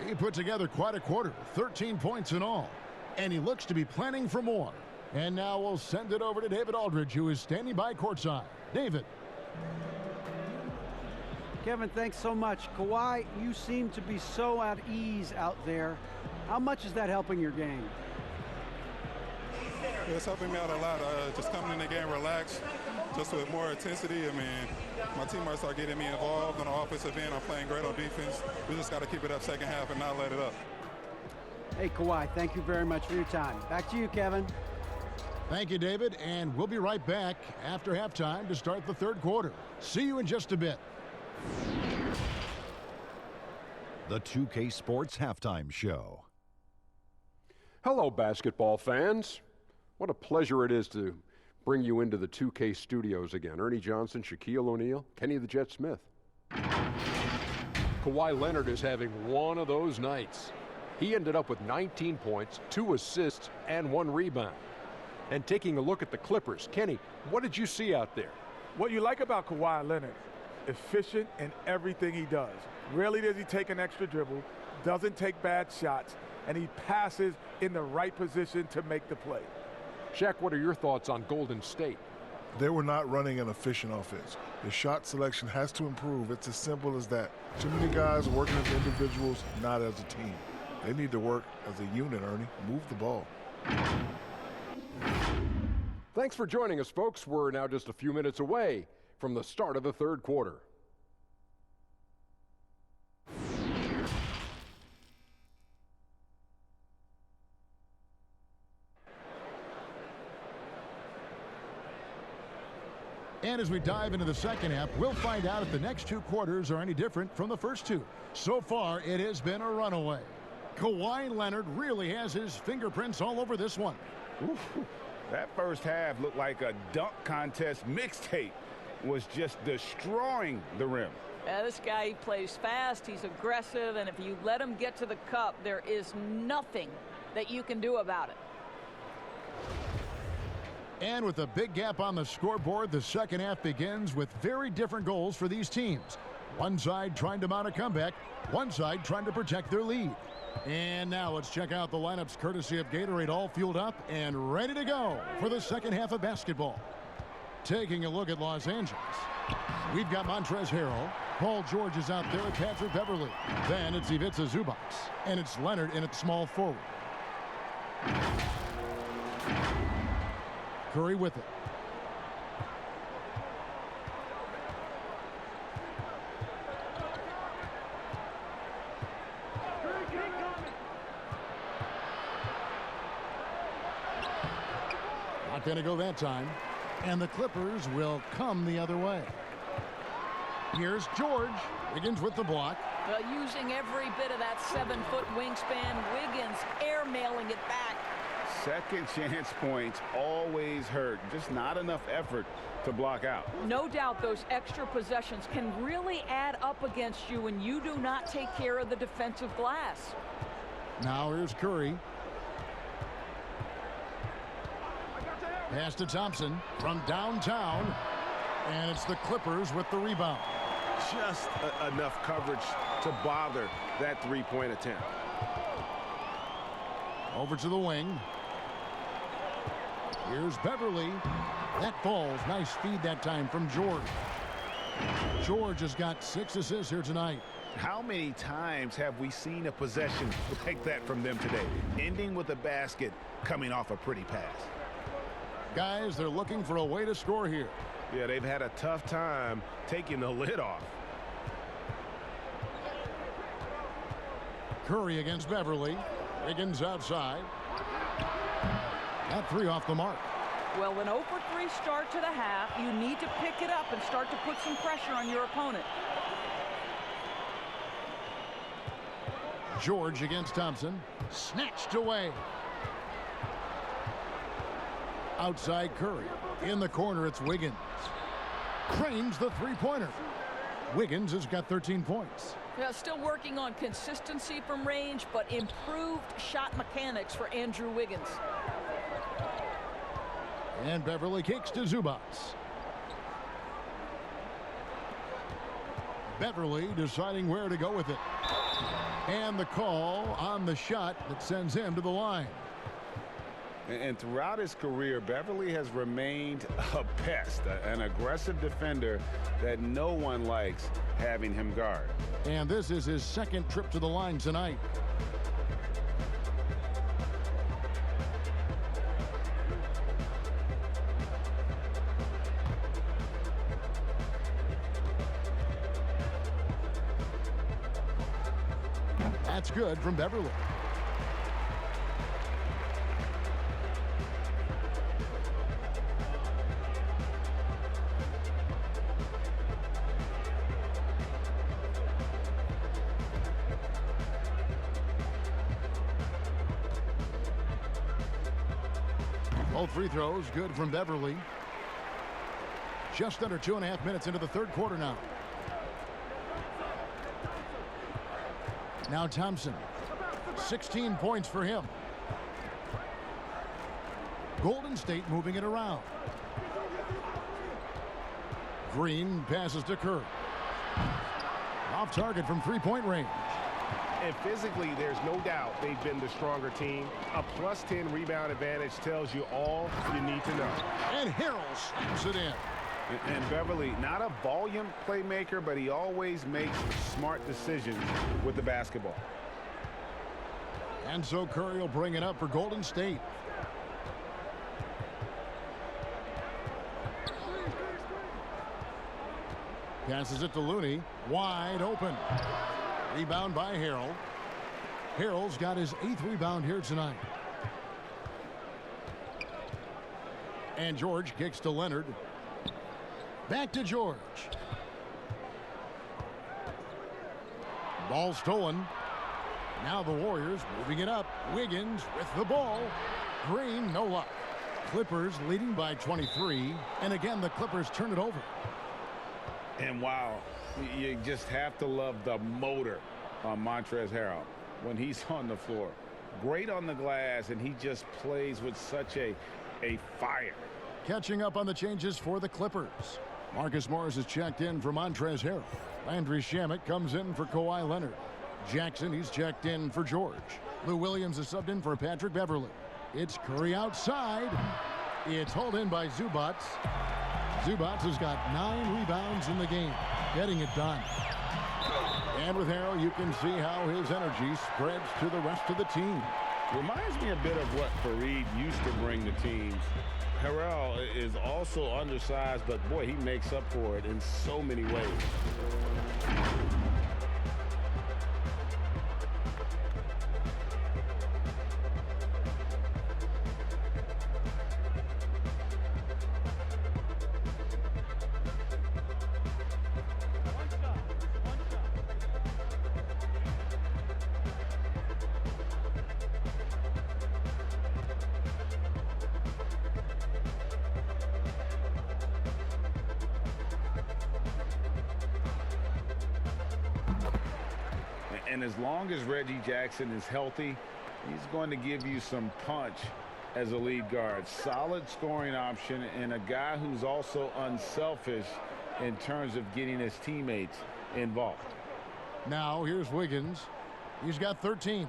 He put together quite a quarter, 13 points in all, and he looks to be planning for more. And now we'll send it over to David Aldridge, who is standing by courtside. David. Kevin, thanks so much. Kawhi, you seem to be so at ease out there. How much is that helping your game? It's helping me out a lot. Just coming in the game relaxed, just with more intensity. I mean, my teammates are getting me involved on the offensive end. I'm playing great on defense. We just got to keep it up second half and not let it up. Hey, Kawhi, thank you very much for your time. Back to you, Kevin. Thank you, David, and we'll be right back after halftime to start the 3rd quarter. See you in just a bit. The 2K Sports Halftime Show. Hello, basketball fans. What a pleasure it is to bring you into the 2K studios again. Ernie Johnson, Shaquille O'Neal, Kenny the Jet Smith. Kawhi Leonard is having one of those nights. He ended up with 19 points, 2 assists, and 1 rebound. And taking a look at the Clippers, Kenny, what did you see out there? What you like about Kawhi Leonard, efficient in everything he does. Rarely does he take an extra dribble, doesn't take bad shots, and he passes in the right position to make the play. Shaq, what are your thoughts on Golden State? They were not running an efficient offense. The shot selection has to improve. It's as simple as that. Too many guys working as individuals, not as a team. They need to work as a unit, Ernie. Move the ball. Thanks for joining us, folks. We're now just a few minutes away from the start of the third quarter. And as we dive into the second half, we'll find out if the next two quarters are any different from the first two. So far, it has been a runaway. Kawhi Leonard really has his fingerprints all over this one. Oof. That first half looked like a dunk contest mixtape. Was just destroying the rim. This guy, he plays fast, he's aggressive, and if you let him get to the cup, there is nothing that you can do about it. And with a big gap on the scoreboard, the second half begins with very different goals for these teams. One side trying to mount a comeback, one side trying to protect their lead. And now let's check out the lineups courtesy of Gatorade, all fueled up and ready to go for the second half of basketball. Taking a look at Los Angeles, we've got Montrezl Harrell. Paul George is out there with Patrick Beverley. Then it's Ivica Zubac, and it's Leonard in at small forward. Curry with it. Not going to go that time. And the Clippers will come the other way. Here's George. Wiggins with the block. Using every bit of that 7-foot wingspan. Wiggins air-mailing it back. Second chance points always hurt. Just not enough effort to block out. No doubt those extra possessions can really add up against you when you do not take care of the defensive glass. Now here's Curry. Pass to Thompson from downtown. And it's the Clippers with the rebound. Just enough coverage to bother that three-point attempt. Over to the wing. Here's Beverley. That falls. Nice feed that time from George. George has got 6 assists here tonight. How many times have we seen a possession like that from them today? Ending with a basket, coming off a pretty pass. Guys, they're looking for a way to score here. Yeah, they've had a tough time taking the lid off. Curry against Beverley. Wiggins outside. That 3 off the mark. Well, an 0 for 3 start to the half. You need to pick it up and start to put some pressure on your opponent. George against Thompson. Snatched away. Outside Curry. In the corner, it's Wiggins. Cranes the three-pointer. Wiggins has got 13 points. Yeah, still working on consistency from range, but improved shot mechanics for Andrew Wiggins. And Beverley kicks to Zubac. Beverley deciding where to go with it. And the call on the shot that sends him to the line. And throughout his career, Beverley has remained a pest, an aggressive defender that no one likes having him guard. And this is his second trip to the line tonight. That's good from Beverley. Both free throws good from Beverley. Just under 2.5 minutes into the third quarter now. Now Thompson. 16 points for him. Golden State moving it around. Green passes to Curry. Off target from three-point range. And physically, there's no doubt they've been the stronger team. A +10 rebound advantage tells you all you need to know. And Harrell slams it in. And Beverly, not a volume playmaker, but he always makes smart decisions with the basketball. And so Curry will bring it up for Golden State. Passes it to Looney. Wide open. Rebound by Harrell. Harrell's got his 8th rebound here tonight. And George kicks to Leonard. Back to George. Ball stolen. Now the Warriors moving it up. Wiggins with the ball. Green, no luck. Clippers leading by 23. And again, the Clippers turn it over. And wow, you just have to love the motor on Montrezl Harrell when he's on the floor. Great on the glass, and he just plays with such a fire. Catching up on the changes for the Clippers. Marcus Morris is checked in for Montrezl Harrell. Landry Shamet comes in for Kawhi Leonard. Jackson, he's checked in for George. Lou Williams is subbed in for Patrick Beverly. It's Curry outside. It's hauled in by Zubac. Zubac has got 9 rebounds in the game, getting it done. And with Harrell, you can see how his energy spreads to the rest of the team. Reminds me a bit of what Fareed used to bring to teams. Harrell is also undersized, but boy, he makes up for it in so many ways. And as long as Reggie Jackson is healthy, he's going to give you some punch as a lead guard. Solid scoring option and a guy who's also unselfish in terms of getting his teammates involved. Now here's Wiggins. He's got 13.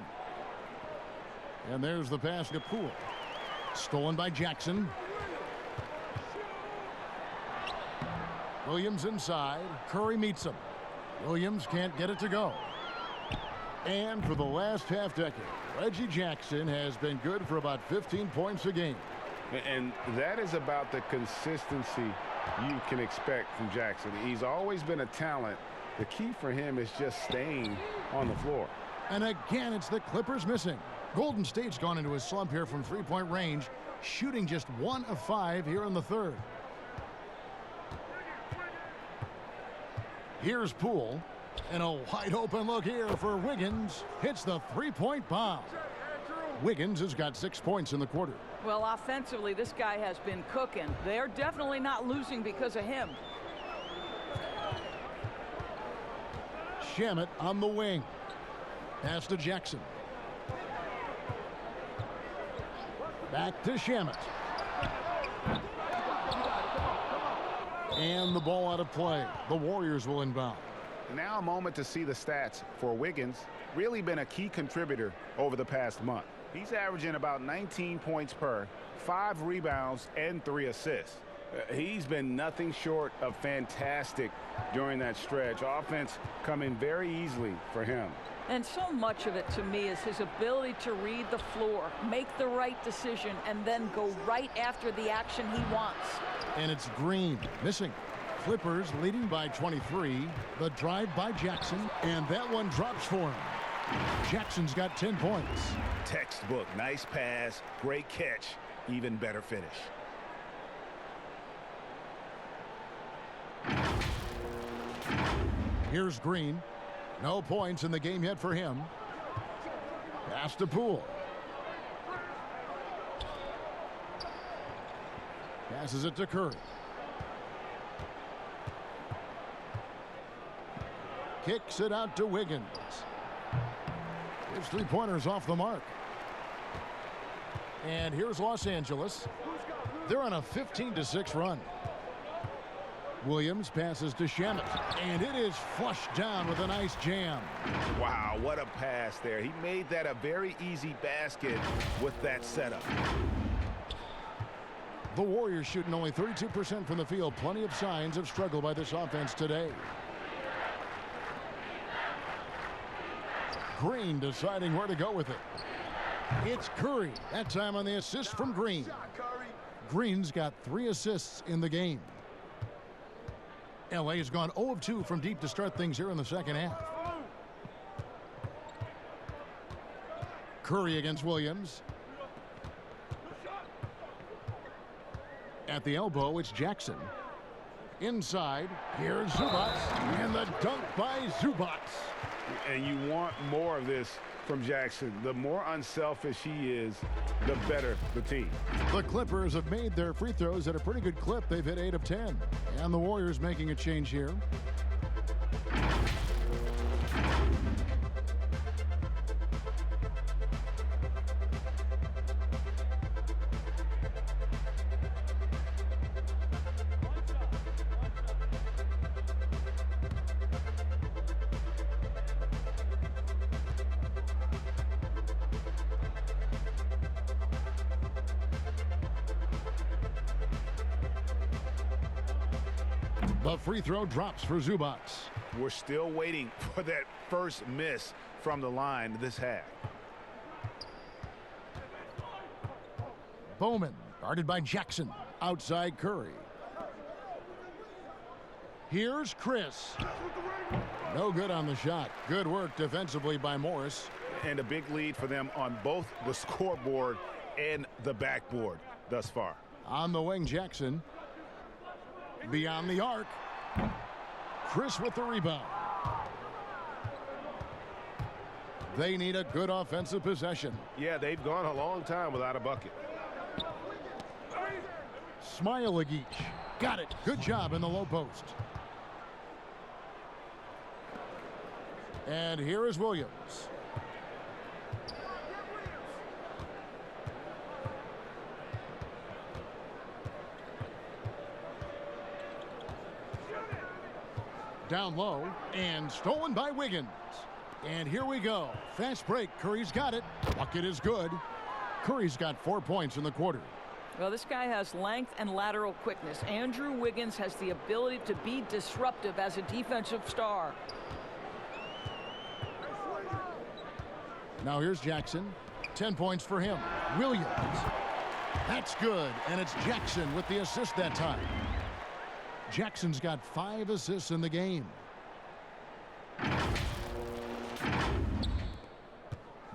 And there's the pass to Poole. Stolen by Jackson. Williams inside. Curry meets him. Williams can't get it to go. And for the last half decade, Reggie Jackson has been good for about 15 points a game. And that is about the consistency you can expect from Jackson. He's always been a talent. The key for him is just staying on the floor. And again, it's the Clippers missing. Golden State's gone into a slump here from three-point range, shooting just 1 of 5 here in the third. Here's Poole. And a wide open look here for Wiggins. Hits the three-point bomb. Wiggins has got 6 points in the quarter. Well, offensively, this guy has been cooking. They're definitely not losing because of him. Shamet on the wing. Pass to Jackson. Back to Shamet. And the ball out of play. The Warriors will inbound. Now a moment to see the stats for Wiggins. Really been a key contributor over the past month. He's averaging about 19 points per, 5 rebounds, and 3 assists. He's been nothing short of fantastic during that stretch. Offense coming very easily for him. And so much of it to me is his ability to read the floor, make the right decision, and then go right after the action he wants. And it's Green missing. Clippers leading by 23. The drive by Jackson, and that one drops for him. Jackson's got 10 points. Textbook, nice pass, great catch, even better finish. Here's Green. No points in the game yet for him. Pass to Poole. Passes it to Curry. Kicks it out to Wiggins. His three-pointers off the mark. And here's Los Angeles. They're on a 15-6 run. Williams passes to Shamet, and it is flushed down with a nice jam. Wow, what a pass there. He made that a very easy basket with that setup. The Warriors shooting only 32% from the field. Plenty of signs of struggle by this offense today. Green deciding where to go with it. It's Curry. That time on the assist from Green. Green's got 3 assists in the game. LA has gone 0 of 2 from deep to start things here in the second half. Curry against Williams. At the elbow, it's Jackson. Inside, here's Zubac, and the dunk by Zubac. And you want more of this from Jackson. The more unselfish he is, the better the team. The Clippers have made their free throws at a pretty good clip. They've hit 8 of 10. And the Warriors making a change here. The free throw drops for Zubac. We're still waiting for that first miss from the line this half. Bowman, guarded by Jackson. Outside Curry. Here's Chris. No good on the shot. Good work defensively by Morris. And a big lead for them on both the scoreboard and the backboard thus far. On the wing, Jackson. Beyond the arc. Chris with the rebound. They need a good offensive possession. Yeah, they've gone a long time without a bucket. Smailagic. Got it. Good job in the low post. And here is Williams. Down low and stolen by Wiggins. And here we go. Fast break. Curry's got it. Bucket is good. Curry's got 4 points in the quarter. Well, this guy has length and lateral quickness. Andrew Wiggins has the ability to be disruptive as a defensive star. Now here's Jackson. 10 points for him. Williams. That's good. And it's Jackson with the assist that time. Jackson's got 5 assists in the game.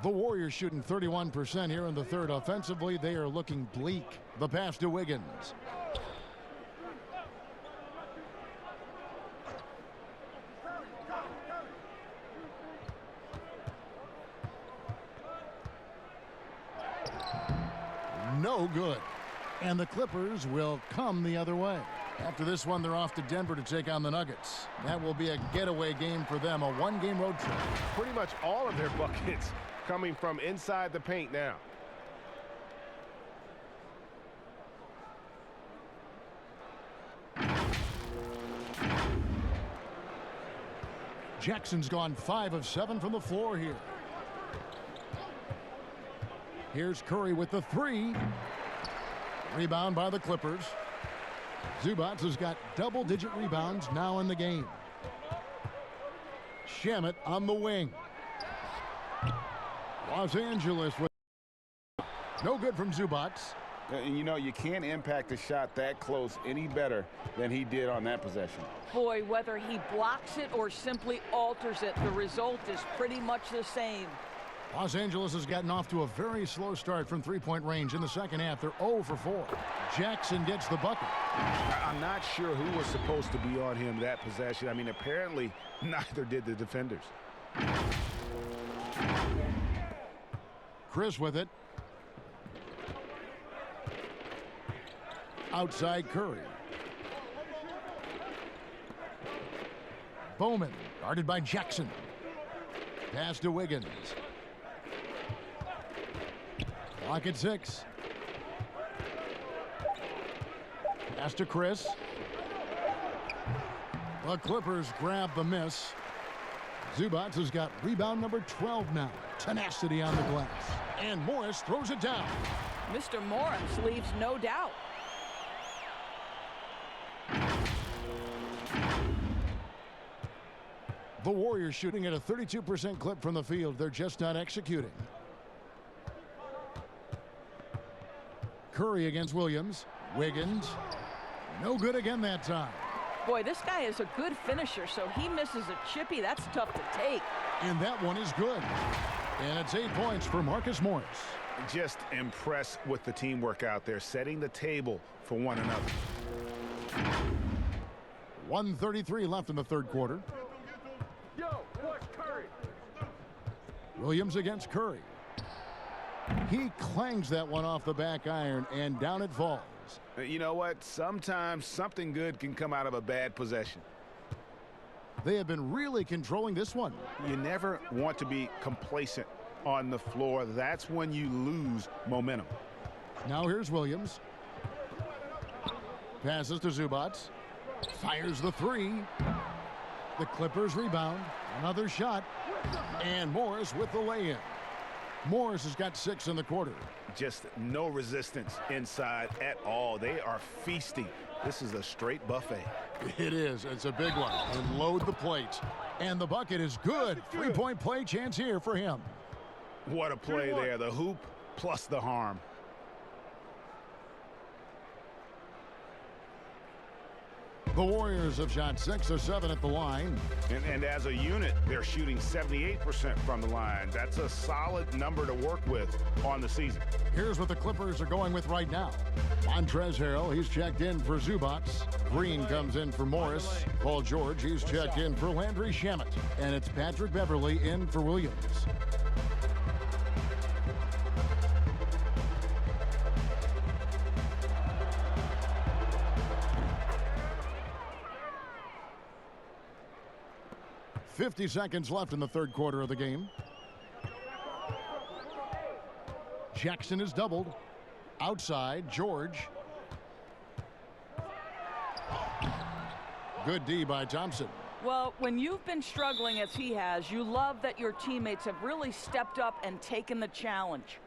The Warriors shooting 31% here in the third. Offensively, they are looking bleak. The pass to Wiggins. No good. And the Clippers will come the other way. After this one, they're off to Denver to take on the Nuggets. That will be a getaway game for them, a 1-game road trip. Pretty much all of their buckets coming from inside the paint now. Jackson's gone 5 of 7 from the floor here. Here's Curry with the 3. Rebound by the Clippers. Zubac has got double-digit rebounds now in the game. Shamet on the wing. Los Angeles with no good from Zubac. You know, you can't impact a shot that close any better than he did on that possession. Boy, whether he blocks it or simply alters it, the result is pretty much the same. Los Angeles has gotten off to a very slow start from three-point range in the second half. They're 0 for 4. Jackson gets the bucket. I'm not sure who was supposed to be on him that possession. I mean, apparently neither did the defenders. Chris with it. Outside Curry. Bowman, guarded by Jackson. Pass to Wiggins. Clock at 6. Pass to Chris. The Clippers grab the miss. Zubac has got rebound number 12 now. Tenacity on the glass. And Morris throws it down. Mr. Morris leaves no doubt. The Warriors shooting at a 32% clip from the field. They're just not executing. Curry against Williams. Wiggins. No good again that time. Boy, this guy is a good finisher, so he misses a chippy. That's tough to take. And that one is good. And it's 8 points for Marcus Morris. Just impressed with the teamwork out there, setting the table for one another. 1:33 left in the third quarter. Williams against Curry. He clangs that one off the back iron, and down it falls. You know what? Sometimes something good can come out of a bad possession. They have been really controlling this one. You never want to be complacent on the floor. That's when you lose momentum. Now here's Williams. Passes to Zubac. Fires the three. The Clippers rebound. Another shot. And Morris with the lay-in. Morris has got 6 in the quarter. Just no resistance inside at all. They are feasting. This is a straight buffet. It is. It's a big one. And load the plate. And the bucket is good. 3-point play chance here for him. What a play there. The hoop plus the harm. The Warriors have shot 6 of 7 at the line. And as a unit, they're shooting 78% from the line. That's a solid number to work with on the season. Here's what the Clippers are going with right now. Montrezl Harrell, he's checked in for Zubac. Green comes in for Morris. Paul George, he's checked in for Landry Shamet. And it's Patrick Beverley in for Williams. .50 seconds left in the third quarter of the game. Jackson is doubled. Outside, George. Good D by Thompson. Well, when you've been struggling as he has, you love that your teammates have really stepped up and taken the challenge.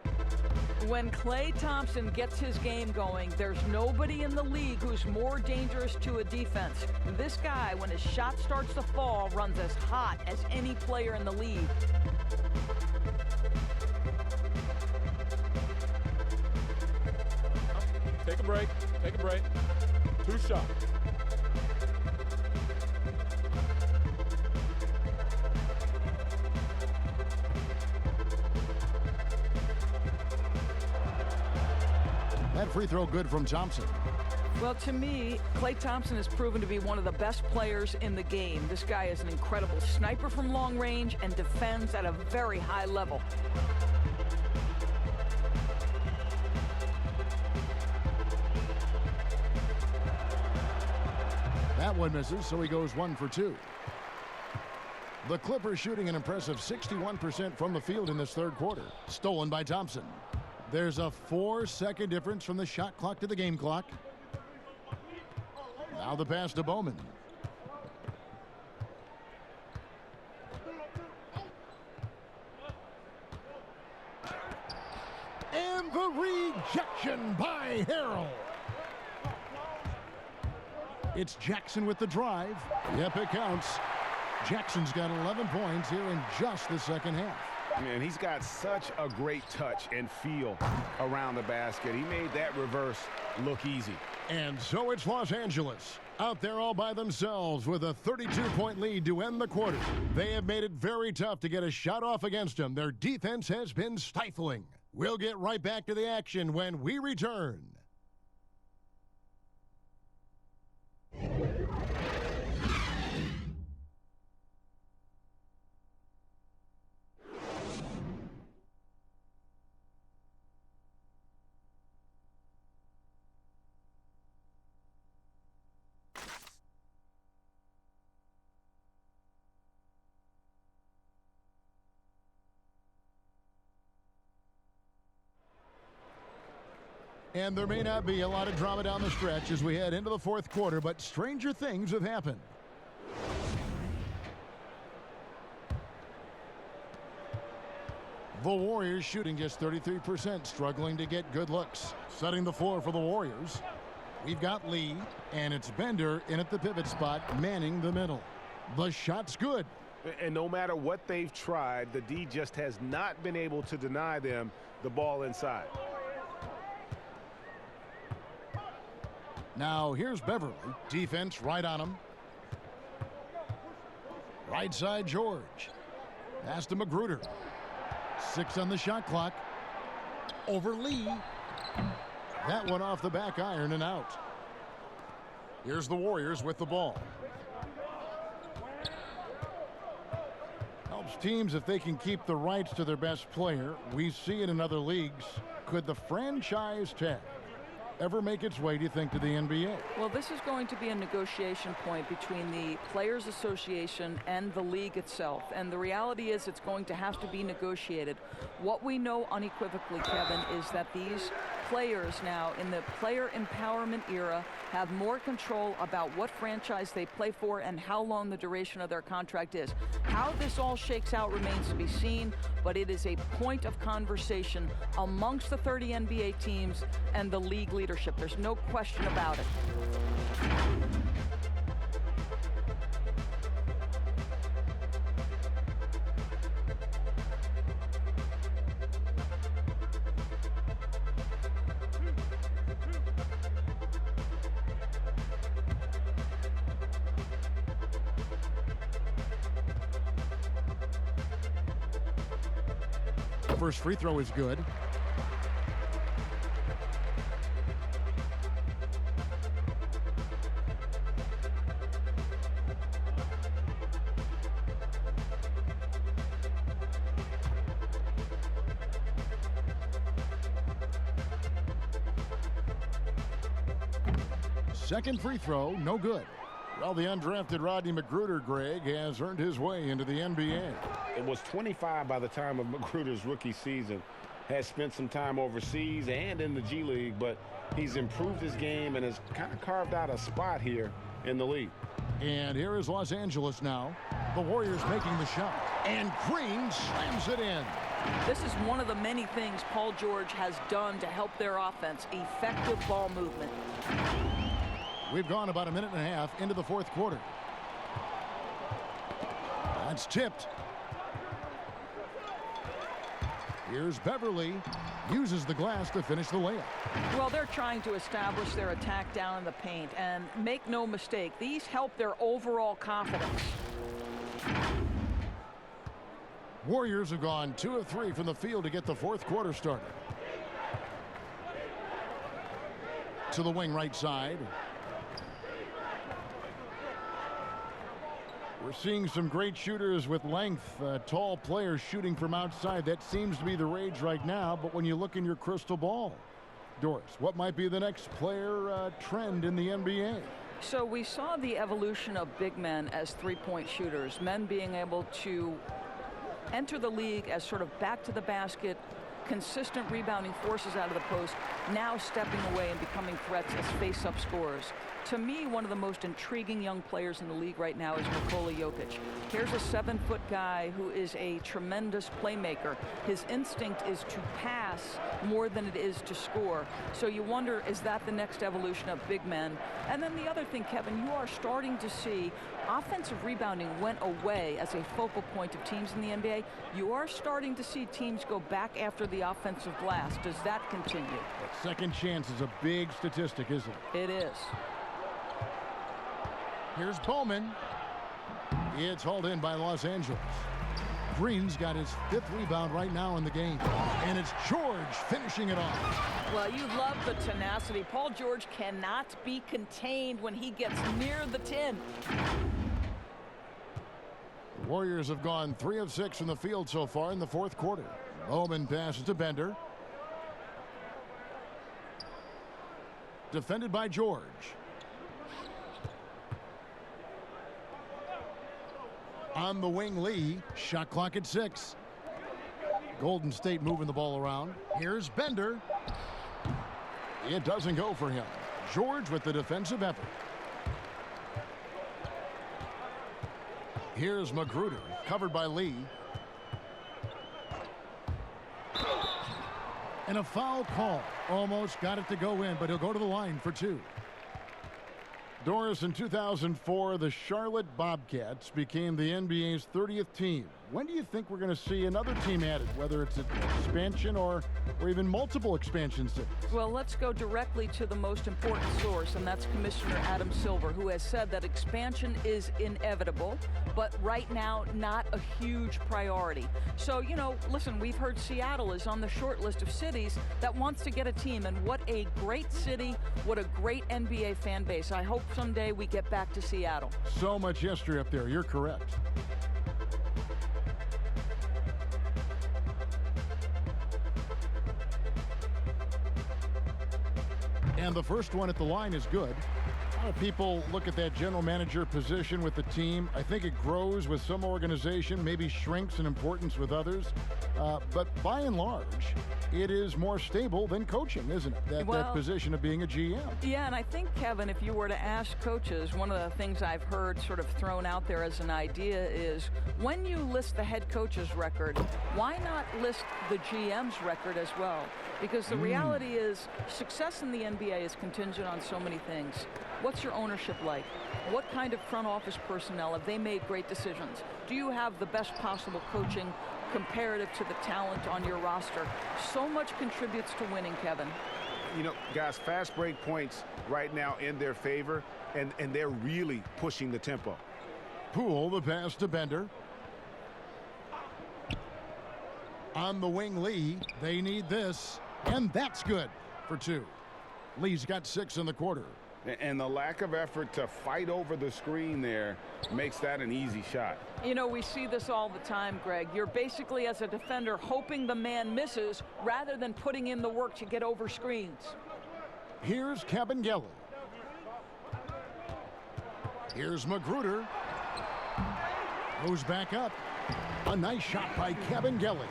When Klay Thompson gets his game going, there's nobody in the league who's more dangerous to a defense. This guy, when his shot starts to fall, runs as hot as any player in the league. Take a break. Take a break. 2 shots. That free throw good from Thompson. Well, to me, Klay Thompson has proven to be one of the best players in the game. This guy is an incredible sniper from long range and defends at a very high level. That one misses, so he goes 1 for 2. The Clippers shooting an impressive 61% from the field in this third quarter. Stolen by Thompson. There's a 4-second difference from the shot clock to the game clock. Now the pass to Bowman. And the rejection by Harrell. It's Jackson with the drive. Yep, it counts. Jackson's got 11 points here in just the second half. Man, he's got such a great touch and feel around the basket. He made that reverse look easy. And so it's Los Angeles out there all by themselves with a 32-point lead to end the quarter. They have made it very tough to get a shot off against them. Their defense has been stifling. We'll get right back to the action when we return. And there may not be a lot of drama down the stretch as we head into the fourth quarter, but stranger things have happened. The Warriors shooting just 33%, struggling to get good looks. Setting the floor for the Warriors. We've got Lee, and it's Bender in at the pivot spot, manning the middle. The shot's good. And no matter what they've tried, the D just has not been able to deny them the ball inside. Now here's Beverly. Defense right on him. Right side George. Pass to Magruder. 6 on the shot clock. Over Lee. That one off the back iron and out. Here's the Warriors with the ball. Helps teams if they can keep the rights to their best player. We see it in other leagues. Could the franchise tag ever make its way, do you think, to the NBA? Well, this is going to be a negotiation point between the Players Association and the league itself. And the reality is it's going to have to be negotiated. What we know unequivocally, Kevin, is that these players now in the player empowerment era have more control about what franchise they play for and how long the duration of their contract is. How this all shakes out remains to be seen, but it is a point of conversation amongst the 30 NBA teams and the league leadership. There's no question about it. First free throw is good. Second free throw, no good. Well, the undrafted Rodney Magruder, Greg, has earned his way into the NBA. It was 25 by the time of Magruder's rookie season. Has spent some time overseas and in the G League, but he's improved his game and has kind of carved out a spot here in the league. And here is Los Angeles now. The Warriors making the shot. And Green slams it in. This is one of the many things Paul George has done to help their offense. Effective ball movement. We've gone about a minute and a half into the fourth quarter. That's tipped. Here's Beverly. Uses the glass to finish the layup. Well, they're trying to establish their attack down in the paint. And make no mistake, these help their overall confidence. Warriors have gone 2 of 3 from the field to get the fourth quarter started. To the wing right side. We're seeing some great shooters with length, tall players shooting from outside. That seems to be the rage right now. But when you look in your crystal ball, Doris, what might be the next player trend in the NBA? So we saw the evolution of big men as three-point shooters, men being able to enter the league as sort of back to the basket, consistent rebounding forces out of the post, now stepping away and becoming threats as face-up scorers. To me, one of the most intriguing young players in the league right now is Nikola Jokic. Here's a 7-foot guy who is a tremendous playmaker. His instinct is to pass more than it is to score. So you wonder, is that the next evolution of big men? And then the other thing, Kevin, you are starting to see offensive rebounding went away as a focal point of teams in the NBA. You are starting to see teams go back after the offensive glass. Does that continue? Second chance is a big statistic, isn't it? It is. Here's Bowman. It's hauled in by Los Angeles. Green's got his 5th rebound right now in the game. And it's George finishing it off. Well, you love the tenacity. Paul George cannot be contained when he gets near the tin. The Warriors have gone 3 of 6 from the field so far in the fourth quarter. Bowman passes to Bender. Defended by George. On the wing, Lee. Shot clock at 6. Golden State moving the ball around. Here's Bender. It doesn't go for him. George with the defensive effort. Here's Magruder, covered by Lee. And a foul call. Almost got it to go in, but he'll go to the line for 2. Doris, in 2004, the Charlotte Bobcats became the NBA's 30th team. When do you think we're going to see another team added, whether it's an expansion or even multiple expansion cities? Well, let's go directly to the most important source, and that's Commissioner Adam Silver, who has said that expansion is inevitable, but right now, not a huge priority. So, you know, listen, we've heard Seattle is on the short list of cities that wants to get a team, and what a great city, what a great NBA fan base. I hope someday we get back to Seattle. So much history up there. You're correct. And the first one at the line is good. A lot of people look at that general manager position with the team. I think it grows with some organization, maybe shrinks in importance with others. But by and large, it is more stable than coaching, isn't it? That position of being a GM. Yeah, and I think, Kevin, if you were to ask coaches, one of the things I've heard sort of thrown out there as an idea is when you list the head coach's record, why not list the GM's record as well? Because the reality is success in the NBA is contingent on so many things. What's your ownership like? What kind of front office personnel? Have they made great decisions? Do you have the best possible coaching comparative to the talent on your roster? So much contributes to winning, Kevin. You know, guys, fast break points right now in their favor, and they're really pushing the tempo. Poole, the pass to Bender. On the wing, Lee. They need this. And that's good for 2. Lee's got 6 in the quarter. And the lack of effort to fight over the screen there makes that an easy shot. You know, we see this all the time, Greg. You're basically, as a defender, hoping the man misses rather than putting in the work to get over screens. Here's Kabengele. Here's Magruder. Goes back up. A nice shot by Kabengele.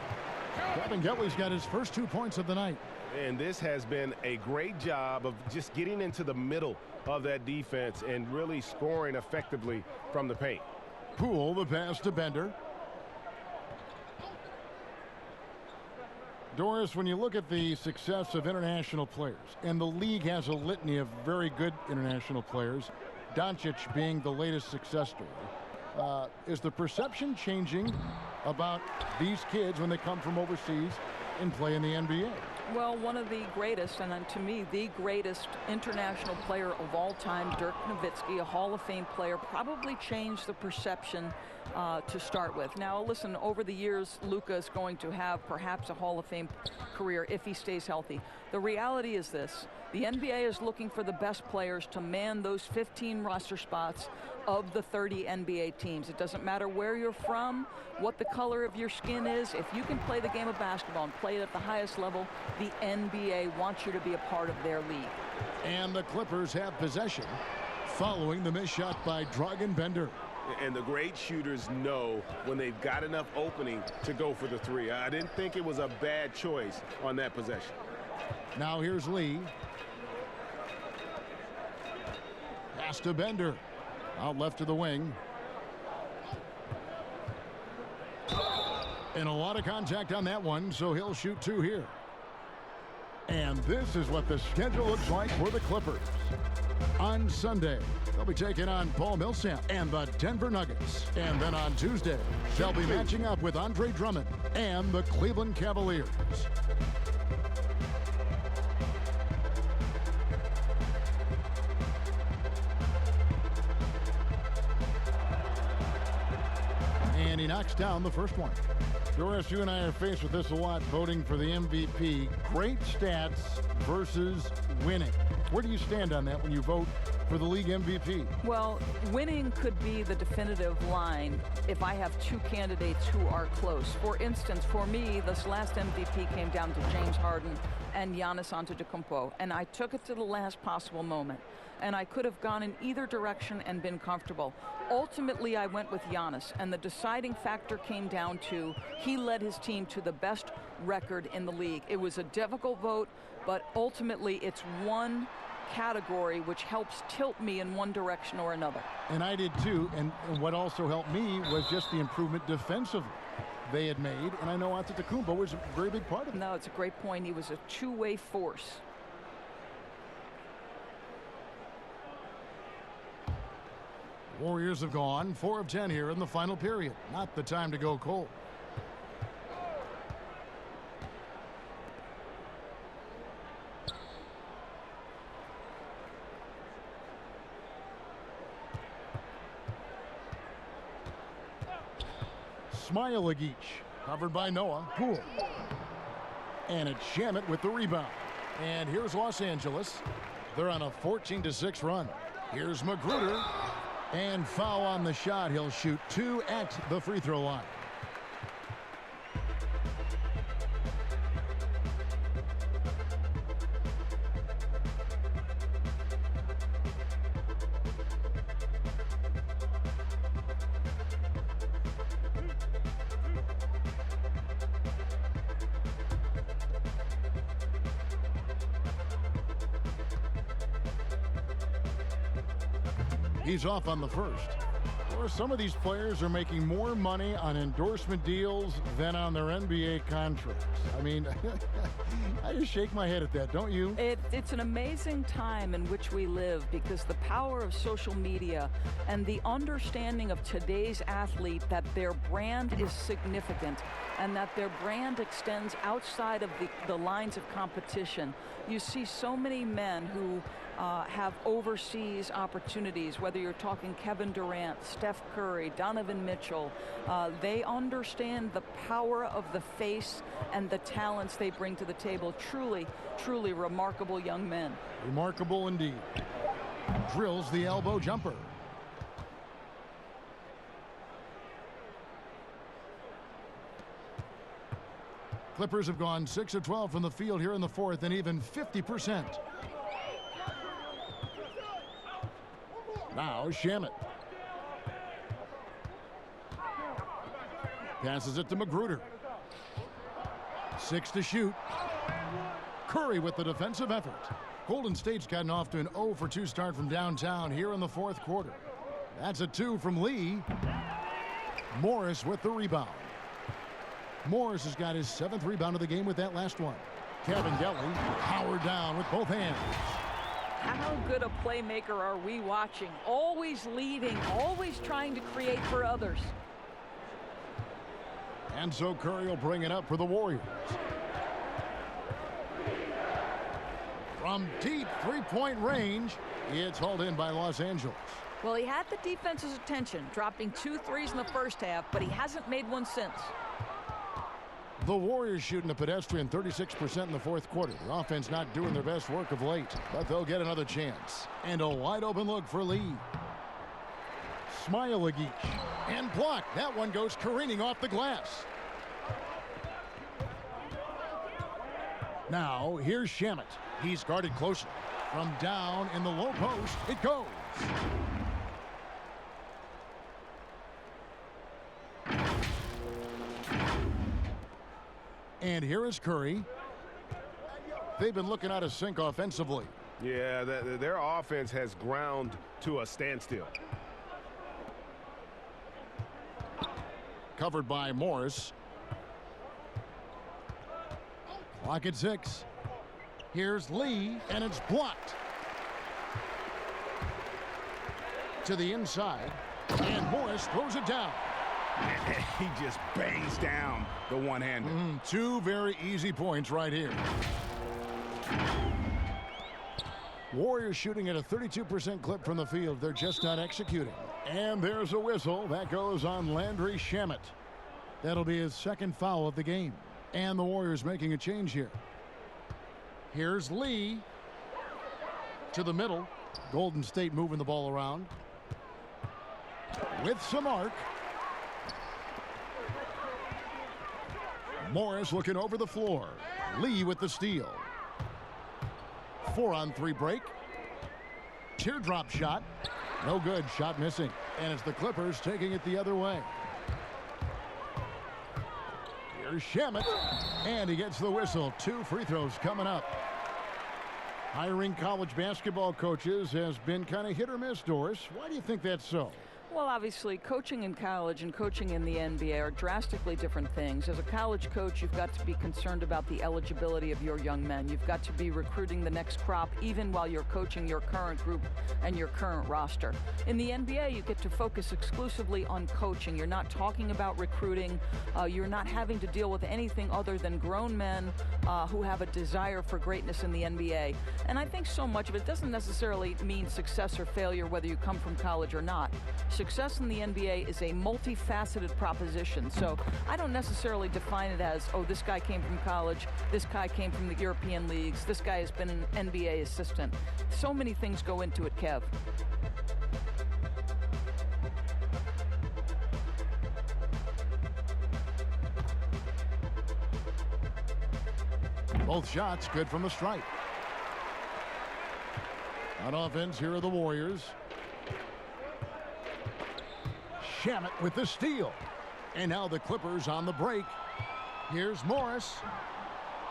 Kabengele's got his first 2 points of the night. And this has been a great job of just getting into the middle of that defense and really scoring effectively from the paint. Poole, the pass to Bender. Doris, when you look at the success of international players, and the league has a litany of very good international players, Doncic being the latest success story, is the perception changing about these kids when they come from overseas and play in the NBA? Well, one of the greatest, and to me, the greatest international player of all time, Dirk Nowitzki, a Hall of Fame player, probably changed the perception to start with. Now, listen, over the years, Luka is going to have perhaps a Hall of Fame career if he stays healthy. The reality is this. The NBA is looking for the best players to man those 15 roster spots of the 30 NBA teams. It doesn't matter where you're from, what the color of your skin is. If you can play the game of basketball and play it at the highest level, the NBA wants you to be a part of their league. And the Clippers have possession following the missed shot by Dragan Bender. And the great shooters know when they've got enough opening to go for the 3. I didn't think it was a bad choice on that possession. Now here's Lee. Pass to Bender. Out left to the wing. And a lot of contact on that one, so he'll shoot 2 here. And this is what the schedule looks like for the Clippers. On Sunday, they'll be taking on Paul Millsap and the Denver Nuggets. And then on Tuesday, they'll be matching up with Andre Drummond and the Cleveland Cavaliers. And he knocks down the first one. Doris, you and I are faced with this a lot, voting for the MVP. Great stats versus winning. Where do you stand on that when you vote for the league MVP? Well, winning could be the definitive line if I have 2 candidates who are close. For instance, for me, this last MVP came down to James Harden and Giannis Antetokounmpo, and I took it to the last possible moment. And I could have gone in either direction and been comfortable. Ultimately, I went with Giannis, and the deciding factor came down to he led his team to the best record in the league. It was a difficult vote, but ultimately it's one category which helps tilt me in one direction or another. And I did too, and what also helped me was just the improvement defensively. they had made, and I know Antetokounmpo was a very big part of it. No, it's a great point. He was a two-way force. Warriors have gone 4 of 10 here in the final period. Not the time to go cold. MyLeague covered by Noah. Poole. And it's Shamet with the rebound. And here's Los Angeles. They're on a 14-6 run. Here's Magruder. And foul on the shot. He'll shoot 2 at the free throw line. He's off on the first. Or some of these players are making more money on endorsement deals than on their NBA contracts. I mean, I just shake my head at that, don't you? It's an amazing time in which we live, because the power of social media and the understanding of today's athlete that their brand is significant and that their brand extends outside of the lines of competition. You see so many men who have overseas opportunities, whether you're talking Kevin Durant, Steph Curry, Donovan Mitchell. They understand the power of the face and the talents they bring to the table. Truly, truly remarkable young men. Remarkable indeed. Drills the elbow jumper. Clippers have gone 6 of 12 from the field here in the fourth, and even 50%. Now Shamet. Passes it to Magruder. 6 to shoot. Curry with the defensive effort. Golden State's gotten off to an 0 for 2 start from downtown here in the fourth quarter. That's a 2 from Lee. Morris with the rebound. Morris has got his 7th rebound of the game with that last one. Kevin Gelly powered down with both hands. How good a playmaker are we watching? Always leading, always trying to create for others. And so Curry will bring it up for the Warriors. From deep three-point range, it's hauled in by Los Angeles. Well, he had the defense's attention, dropping 2 threes in the first half, but he hasn't made one since. The Warriors shooting a pedestrian 36% in the fourth quarter. The offense not doing their best work of late, but they'll get another chance. And a wide open look for Lee. MyLeague and blocked. That one goes careening off the glass. Now here's Shamet. He's guarded closely. From down in the low post, it goes. And here is Curry. They've been looking out of sync offensively. Yeah, their offense has ground to a standstill. Covered by Morris. Clock at 6. Here's Lee, and it's blocked. To the inside, and Morris throws it down. He just bangs down the one-hander. 2 very easy points right here. Warriors shooting at a 32% clip from the field. They're just not executing. And there's a whistle. That goes on Landry Shamet. That'll be his 2nd foul of the game. And the Warriors making a change here. Here's Lee. To the middle. Golden State moving the ball around. With some arc. Morris looking over the floor. Lee with the steal. 4-on-3 break. Teardrop shot. No good. Shot missing. And it's the Clippers taking it the other way. Here's Shamet. And he gets the whistle. 2 free throws coming up. Hiring college basketball coaches has been kind of hit or miss, Doris. Why do you think that's so? Well, obviously, coaching in college and coaching in the NBA are drastically different things. As a college coach, you've got to be concerned about the eligibility of your young men. You've got to be recruiting the next crop, even while you're coaching your current group and your current roster. In the NBA, you get to focus exclusively on coaching. You're not talking about recruiting. You're not having to deal with anything other than grown men who have a desire for greatness in the NBA. And I think so much of it doesn't necessarily mean success or failure, whether you come from college or not. Success in the NBA is a multifaceted proposition, so I don't necessarily define it as, oh, this guy came from college, this guy came from the European leagues, this guy has been an NBA assistant. So many things go into it, Kev. Both shots good from the stripe. On offense, here are the Warriors. Shamet with the steal. And now the Clippers on the break. Here's Morris.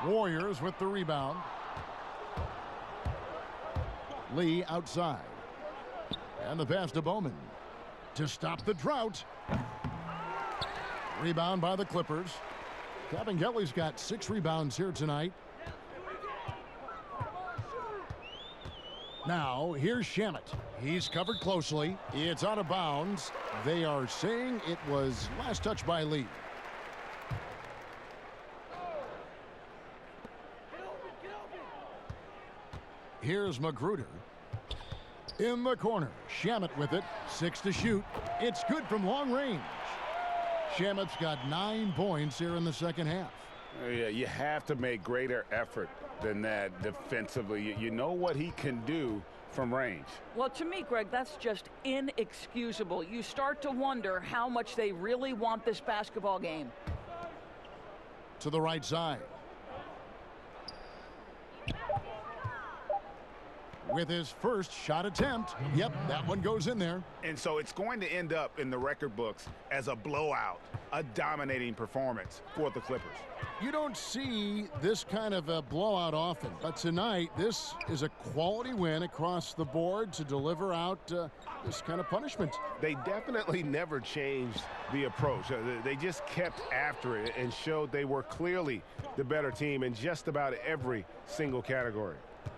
Warriors with the rebound. Lee outside. And the pass to Bowman to stop the drought. Rebound by the Clippers. Kelly's got 6 rebounds here tonight. Now, here's Shamet. He's covered closely. It's out of bounds. They are saying it was last touch by Lee. Here's Magruder. In the corner. Shamet with it. 6 to shoot. It's good from long range. Shamet's got 9 points here in the second half. Yeah, you have to make greater effort than that defensively. You know what he can do from range. Well, to me, Greg, that's just inexcusable. You start to wonder how much they really want this basketball game. To the right side. With his first shot attempt. Yep, that one goes in there. And so it's going to end up in the record books as a blowout, a dominating performance for the Clippers. You don't see this kind of a blowout often, but tonight this is a quality win across the board to deliver out this kind of punishment. They definitely never changed the approach. They just kept after it and showed they were clearly the better team in just about every single category.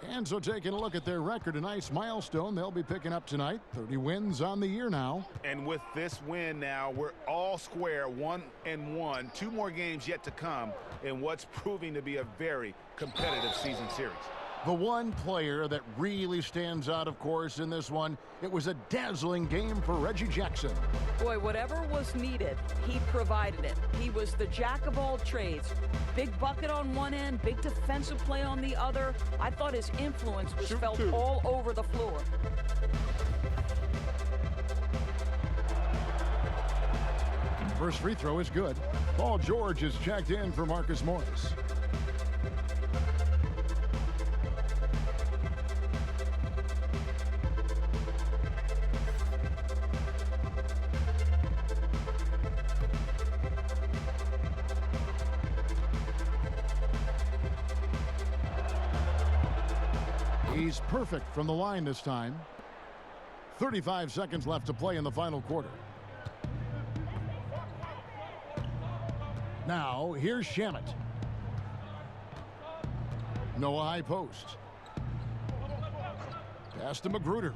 And so taking a look at their record, a nice milestone they'll be picking up tonight. 30 wins on the year now. And with this win now, we're all square, 1-1. 2 more games yet to come in what's proving to be a very competitive season series. The one player that really stands out, of course, in this one, it was a dazzling game for Reggie Jackson. Boy, whatever was needed, he provided it. He was the jack of all trades. Big bucket on one end, big defensive play on the other. I thought his influence was felt all over the floor. First free throw is good. Paul George is checked in for Marcus Morris. He's perfect from the line this time. 35 seconds left to play in the final quarter. Now, here's Shamet. Noah high post. Pass to Magruder.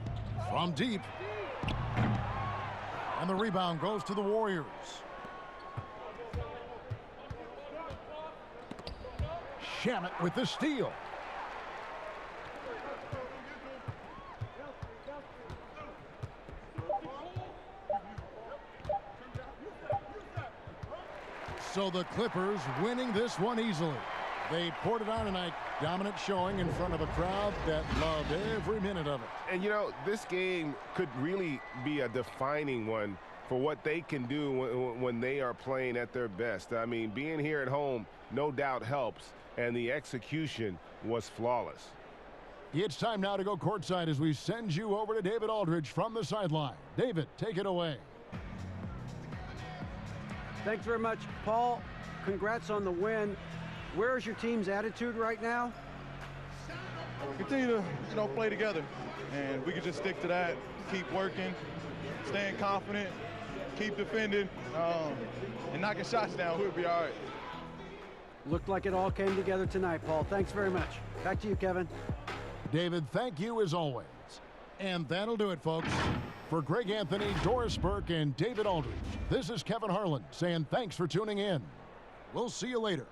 From deep. And the rebound goes to the Warriors. Shamet with the steal. So the Clippers winning this one easily. They poured it on tonight. Dominant showing in front of a crowd that loved every minute of it. And, you know, this game could really be a defining one for what they can do when they are playing at their best. I mean, being here at home no doubt helps, and the execution was flawless. It's time now to go courtside as we send you over to David Aldridge from the sideline. David, take it away. Thanks very much, Paul. Congrats on the win. Where's your team's attitude right now? Continue to, play together, and we can just stick to that, keep working, staying confident, keep defending, and knocking shots down, we'll be all right. Looked like it all came together tonight, Paul. Thanks very much. Back to you, Kevin. David, thank you as always. And that'll do it, folks. For Greg Anthony, Doris Burke, and David Aldridge, this is Kevin Harlan saying thanks for tuning in. We'll see you later.